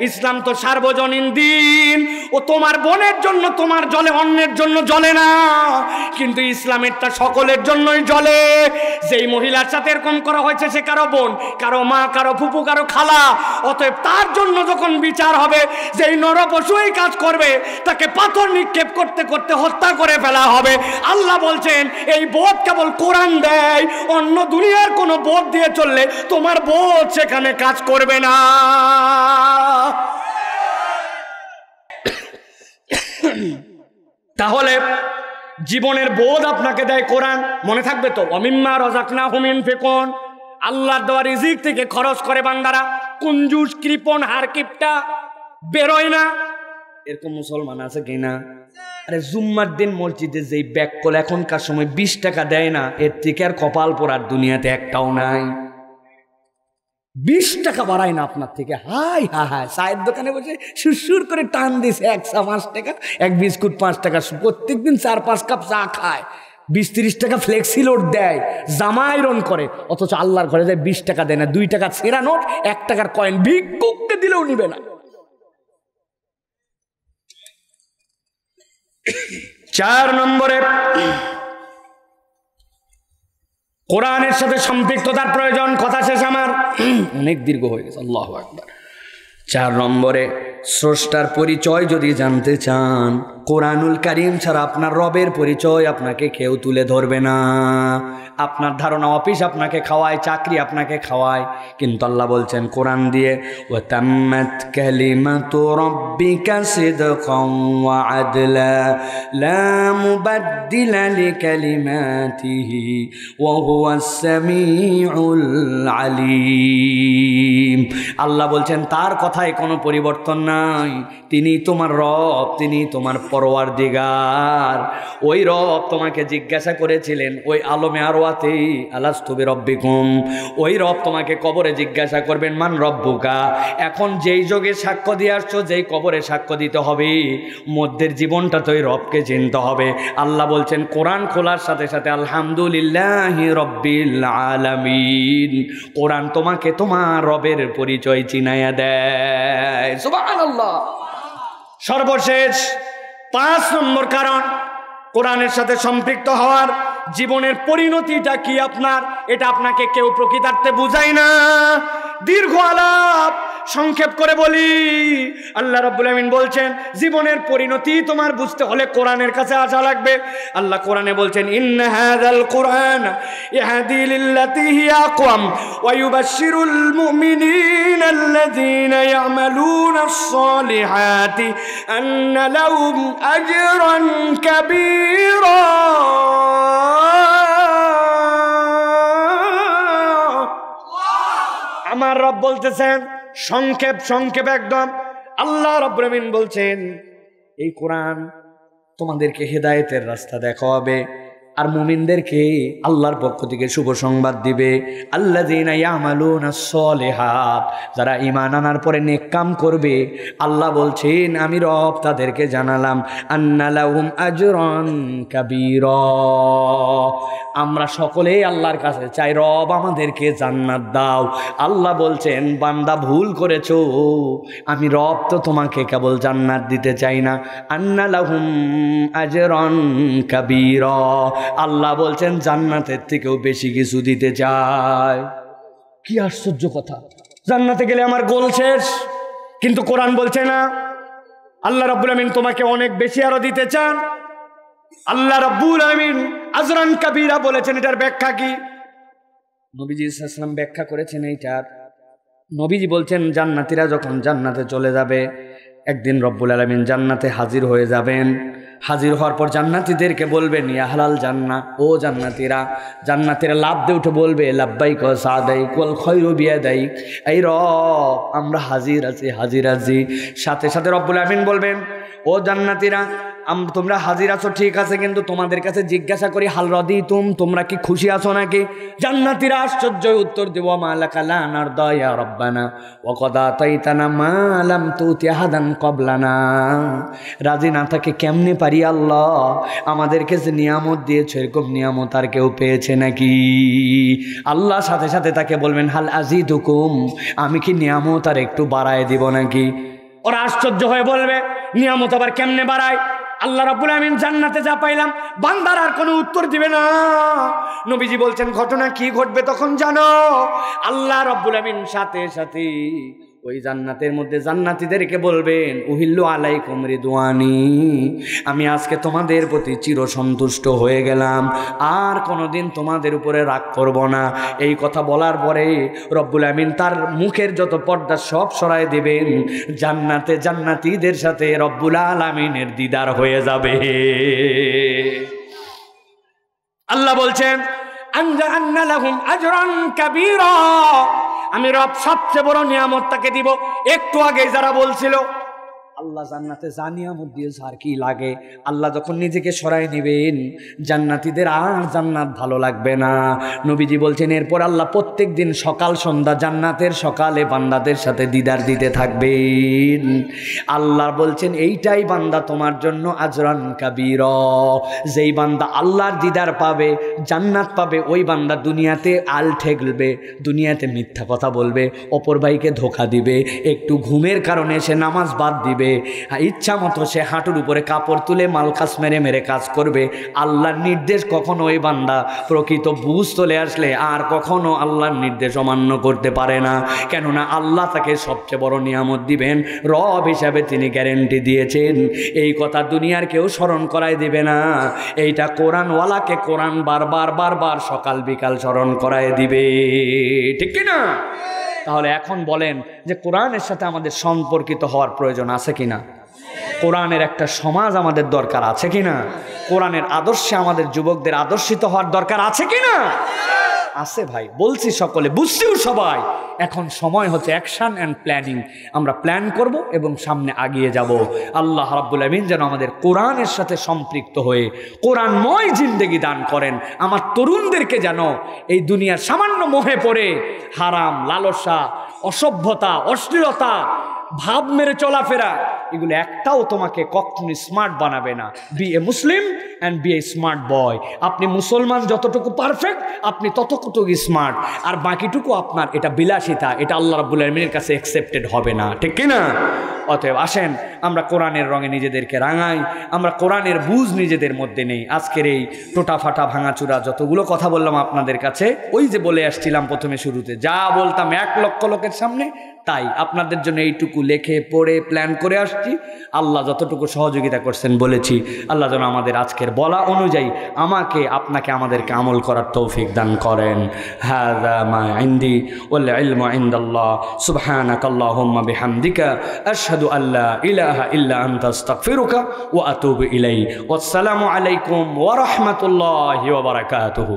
[SPEAKER 1] ইসলাম তো সার্বজনীন দিন, ও তোমার বোনের জন্য তোমার জ্বলে, অন্যের জন্য জ্বলে না। কিন্তু ইসলামেরটা সকলের জন্যই জ্বলে। যেই মহিলার সাথে এরকম করা হয়েছে সে কারো বোন, কারো মা, কারো ফুপু, কারো খালা, অতএব তার জন্য যখন বিচার হবে, যেই নরপশু এই কাজ করবে তাকে পাথর নিক্ষেপ করতে করতে হত্যা করে ফেলা হবে। আল্লাহ বলছেন এই বোধ কেবল কোরআন দেয়, অন্য দুনিয়ার কোনো বোধ দিয়ে চললে তোমার বোধ সেখানে কাজ করবে না। তাহলে জীবনের বোধ আপনাকে দেয় কোরআন, মনে থাকবে তো, ওয়ামিম্মা রাযাকনাহুম ইউনফিকুন, আল্লাহর দেওয়া রিজিক থেকে খরচ করে বান্দারা। কুঞ্জুস, কৃপণ, হারকিপটা বেরোয় না, এরকম মুসলমান আছে কিনা? আরে জুম্মার দিন মসজিদে যেই ব্যাককল এখনকার সময় 20 টাকা দেয় না, এর থেকে আর কপাল পোড়ার দুনিয়াতে একটাও নাই। 20 টাকা বাড়ায় না আপনার থেকে, হাই হা হায়, চায়ের দোকানে বসে সুরসুর করে টান দিছে 1 চা 5 টাকা, এক বিস্কুট 5 টাকা, প্রত্যেকদিন 4-5 কাপ চা খায়, 20-30 টাকা ফ্লেক্সি লোড দেয়, জামা আয়রন করে, অথচ আল্লাহর ঘরে যায় 20 টাকা দেয় না, 2 টাকা ছেঁড়া নোট, 1 টাকার কয়েন ভিক্ষুককে দিলেও নিবে না। 4 নম্বরে কোরআনের সাথে সম্পৃক্ততার প্রয়োজন। কথা শেষ আমার, অনেক দীর্ঘ হয়ে গেছে, আল্লাহু আকবার। 4 নম্বরে স্রষ্টার পরিচয় যদি জানতে চান, কোরআনুল কারীম ছাড়া আপনার রবের পরিচয় আপনাকে কেউ তুলে ধরবে না। আপনার ধারণা অফিস আপনাকে খাওয়ায়, চাকরি আপনাকে খাওয়ায়, কিন্তু আল্লাহ বলছেন কোরআন দিয়ে, ওয়া তাম্মাত কালিমাতু রাব্বিকা সিদকান ওয়া আদলা লা মুবাদদিলা লিকালিমাতিহি ওয়া হুয়াস সামিউল আলিম। আল্লাহ বলছেন তার কথায় কোনো পরিবর্তন নাই, তিনি তোমার রব, তিনি তোমার পরওয়ারদিগার। ওই রব তোমাকে জিজ্ঞাসা করেছিলেন ওই আলমে আরওয়াতে, আলাস্তু বিরব্বিকুম, ওই রব তোমাকে কবরে জিজ্ঞাসা করবেন মান রব্বুকা। এখন যেই যোগে সাক্ষ্য দিয়ে আসছো, যেই কবরে সাক্ষ্য দিতে হবে, মধ্যের জীবনটা তো ওই রবকে চিনতে হবে। আল্লাহ বলছেন কোরআন খোলার সাথে সাথে আলহামদুলিল্লাহি রব্বিল আলামিন, কোরআন তোমাকে তোমার রবের পরিচয় চিনাইয়া দেয়। সুবহানাল্লাহ। সর্বশেষ 5 নম্বর কারণ কোরআনের সাথে সম্পৃক্ত হওয়ার, জীবনের পরিণতিটা কি আপনার, এটা আপনাকে কেউ প্রকৃতার্থে বুঝায় না। দীর্ঘ আলাপ, সংক্ষেপ করে বলি, আল্লাহ রাব্বুল আমিন বলছেন জীবনের পরিণতি তোমার বুঝতে হলে কোরআনের কাছে আসা লাগবে। আল্লাহ কোরআনে বলছেন ইন্না হাযাল কুরআন ইয়াহদি লিল্লাতী হিয়া আকওয়াম ওয়া ইউবাশশিরুল মুমিনিনা আল্লাযীনা ইয়া'মালুনাস সালিহাতি আন্না লাহুম আজরান কাবীরা। আমার রব বলতেছেন সংক্ষেপ একদম, আল্লাহ রাব্বুল আমিন বলছেন এই কোরআন তোমাদেরকে হেদায়েতের রাস্তা দেখাবে আর মুমিনদেরকে আল্লাহর পক্ষ থেকে শুভ সংবাদ দিবে। আল্লাযীনা ইয়ামালুনাস সালিহাত, যারা ঈমান আনার পরে নেক কাম করবে, আল্লাহ বলছেন আমি রব তাদেরকে জানালাম আন্না লাহুম আজরান কাবীরা। আমরা সকলেই আল্লাহর কাছে চাই রব আমাদেরকে জান্নাত দাও। আল্লাহ বলছেন বান্দা ভুল করেছো, আমি রব তো তোমাকে কেবল জান্নাত দিতে চাই না, আন্না লাহুম আজরান কাবীরা, আল্লাহ বলছেন জান্নাতের থেকেও বেশি কিছু দিতে চায়। কি আশ্চর্য কথা, জান্নাতে গেলে আমার গোল শেষ, কিন্তু কোরআন বলছে না। আল্লাহ রাব্বুল আমিন তোমাকে অনেক বেশি আরো দিতে চান। আল্লাহ রাব্বুল আমিন আজরান কাবীরা বলেছেন, এটার ব্যাখ্যা কি? নবীজি সাল্লাল্লাহু আলাইহি ওয়াসাল্লাম ব্যাখ্যা করেছেন এইটার। নবীজি বলছেন জান্নাতীরা যখন জান্নাতে চলে যাবে, একদিন রব্বুল আলামিন জান্নাতে হাজির হয়ে যাবেন। হাজির হওয়ার পর জান্নাতীদেরকে বলবেন ইয়া আহলাল জান্নাহ, ও জান্নাতীরা। জান্নাতীরা লাফ দিয়ে উঠে বলবে লাব্বাইক ওয়া সাদাইক ওয়াল খায়রু বিয়াদাইক, এই রব আমরা হাজির আছি, হাজির আছি। সাথে সাথে রব্বুল আমিন বলবেন, ও জান্নাতীরা তোমরা হাজির আছো ঠিক আছে, কিন্তু তোমাদের কাছে জিজ্ঞাসা করি হাল রাদিতুম, তোমরা কি খুশি আছো নাকি? জান্নাতীরা আশ্চর্য উত্তর দেব মা লাকা লা নারদা ইয়া রাব্বানা ওয়া কদ আতাইতানা মা লাম তুতি আহাদান ক্বাবলানা। রাজি না থাকে কেমনে পারি আল্লাহ, আমাদেরকে যে নিয়ামত দিয়েছো এরকম নিয়ামত আর কেউ পেয়েছে নাকি? আল্লাহ সাথে সাথে তাকে বলবেন হাল আজিদুকুম, আমি কি নিয়ামত আর একটু বাড়ায় দিব নাকি? ওরা আশ্চর্য হয়ে বলবে নিয়ামত আবার কেমনে বাড়ায়? আল্লাহ রাব্বুল আমিন জান্নাতে যা পাইলাম, বান্দার আর কোনো উত্তর দিবে না। নবীজি বলছেন ঘটনা কি ঘটবে তখন জানো? আল্লাহ রাব্বুল আমিন সাথে সাথে ওই জান্নাতের মধ্যে জান্নাতীদেরকে বলবেন উহিল্লু আলাইকুম রিদওয়ানি, আমি আজকে তোমাদের প্রতি চিরসন্তুষ্ট হয়ে গেলাম, আর কোনোদিন তোমাদের উপরে রাগ করব না। এই কথা বলার পরে রব্বুল আমিন তার মুখের যত পর্দা সব সরায় দেবেন, জান্নাতে জান্নাতীদের সাথে রব্বুল আলামিনের দিদার হয়ে যাবে। আল্লাহ বলছেন আনজাআন্না লাহুম আজরান কাবীরা, আমি রব সবচেয়ে বড় নিয়ামত তাকে দিব। একটু আগে যারা বলছিল আল্লাহ জান্নাতে যা নিয়ামত দিয়েছে আর কি লাগে, আল্লাহ যখন নিজেকে সরাই নেবেন জান্নাতীদের আর জান্নাত ভালো লাগবে না। নবীজি বলছেন এরপর আল্লাহ প্রত্যেক দিন সকাল সন্ধ্যা জান্নাতের সকালে বান্দাদের সাথে দিদার দিতে থাকবেন। আল্লাহ বলছেন এইটাই বান্দা তোমার জন্য আজরান কাবীরা, যেই বান্দা আল্লাহর দিদার পাবে, জান্নাত পাবে, ওই বান্দা দুনিয়াতে আল ঠেকবে, দুনিয়াতে মিথ্যা কথা বলবে, অপর ভাইকে ধোঁকা দিবে, একটু ঘুমের কারণে সে নামাজ বাদ দিবে, ইচ্ছা মতো সে হাঁটুর উপরে কাপড় তুলে মালকাস মেরে মেরে কাজ করবে। আল্লাহর নির্দেশ কখনো ওই বান্দা প্রকৃত বুঝ চলে আসলে আর কখনো আল্লাহর নির্দেশ অমান্য করতে পারে না, কেননা আল্লাহ তাকে সবচেয়ে বড় নিয়ামত দিবেন, রব হিসাবে তিনি গ্যারেন্টি দিয়েছেন। এই কথা দুনিয়ার কেউ স্মরণ করাই দিবে না, এইটা কোরআনওয়ালাকে কোরআন বারবার বারবার সকাল বিকাল স্মরণ করায় দিবে, ঠিক কিনা? তাহলে এখন বলেন যে কোরআনের সাথে আমাদের সম্পর্কিত হওয়ার প্রয়োজন আছে কিনা? কোরআনের একটা সমাজ আমাদের দরকার আছে কিনা? কোরআনের আদর্শে আমাদের যুবকদের আদর্শিত হওয়ার দরকার আছে কিনা? আছে ভাই, বলছি সকলে, বুঝছিও সবাই। এখন সময় হচ্ছে অ্যাকশন অ্যান্ড প্ল্যানিং। আমরা প্ল্যান করব এবং সামনে আগিয়ে যাব। আল্লাহ রাব্বুল আমিন যেন আমাদের কোরআনের সাথে সম্পৃক্ত হয়ে কোরআনময় জিন্দেগি দান করেন। আমার তরুণদেরকে যেন এই দুনিয়ার সামান্য মোহে পড়ে হারাম, লালসা, অসভ্যতা, অশ্লীলতা, ভাব মেরে চলাফেরা, এগুলো একটাও তোমাকে কখনো স্মার্ট বানাবে না। Be a Muslim and be a smart boy. আপনি মুসলমান যতটুকু পারফেক্ট, আপনি ততটুকু স্মার্ট, আর বাকিটুকু আপনার এটা বিলাসিতা, এটা আল্লাহ রাব্বুল আমিনের কাছে অ্যাকসেপ্টেড হবে না, ঠিক কিনা? অতএব আসেন আমরা কোরআনের রঙে নিজেদেরকে রাঙাই, আমরা কোরআনের বুঝ নিজেদের মধ্যে নেই। আজকের এই টোটা ফাটা ভাঙাচুরা যতগুলো কথা বললাম আপনাদের কাছে, ওই যে বলে আসছিলাম প্রথমে শুরুতে, যা বলতাম 1 লক্ষ লোকের সামনে, তাই আপনাদের জন্য এইটুকু লেখে পড়ে প্ল্যান করে আসছি। আল্লাহ যতটুকু সহযোগিতা করছেন বলেছি, আল্লাহ যেন আমাদের আজকের বলা অনুযায়ী আমাকে, আপনাকে, আমাদেরকে আমল করার তৌফিক দান করেন। হাযা মা ইনদি ওয়াল ইলমু ইনদাল্লাহ, সুবহানাকাল্লাহুম্মা বিহামদিকা আশহাদু আল্লা ইলাহা ইল্লা আনতা আস্তাগফিরুকা ওয়া আতুবু ইলাইক। ওয়াসসালামু আলাইকুম ওয়া রাহমাতুল্লাহি ওয়া বারাকাতুহু।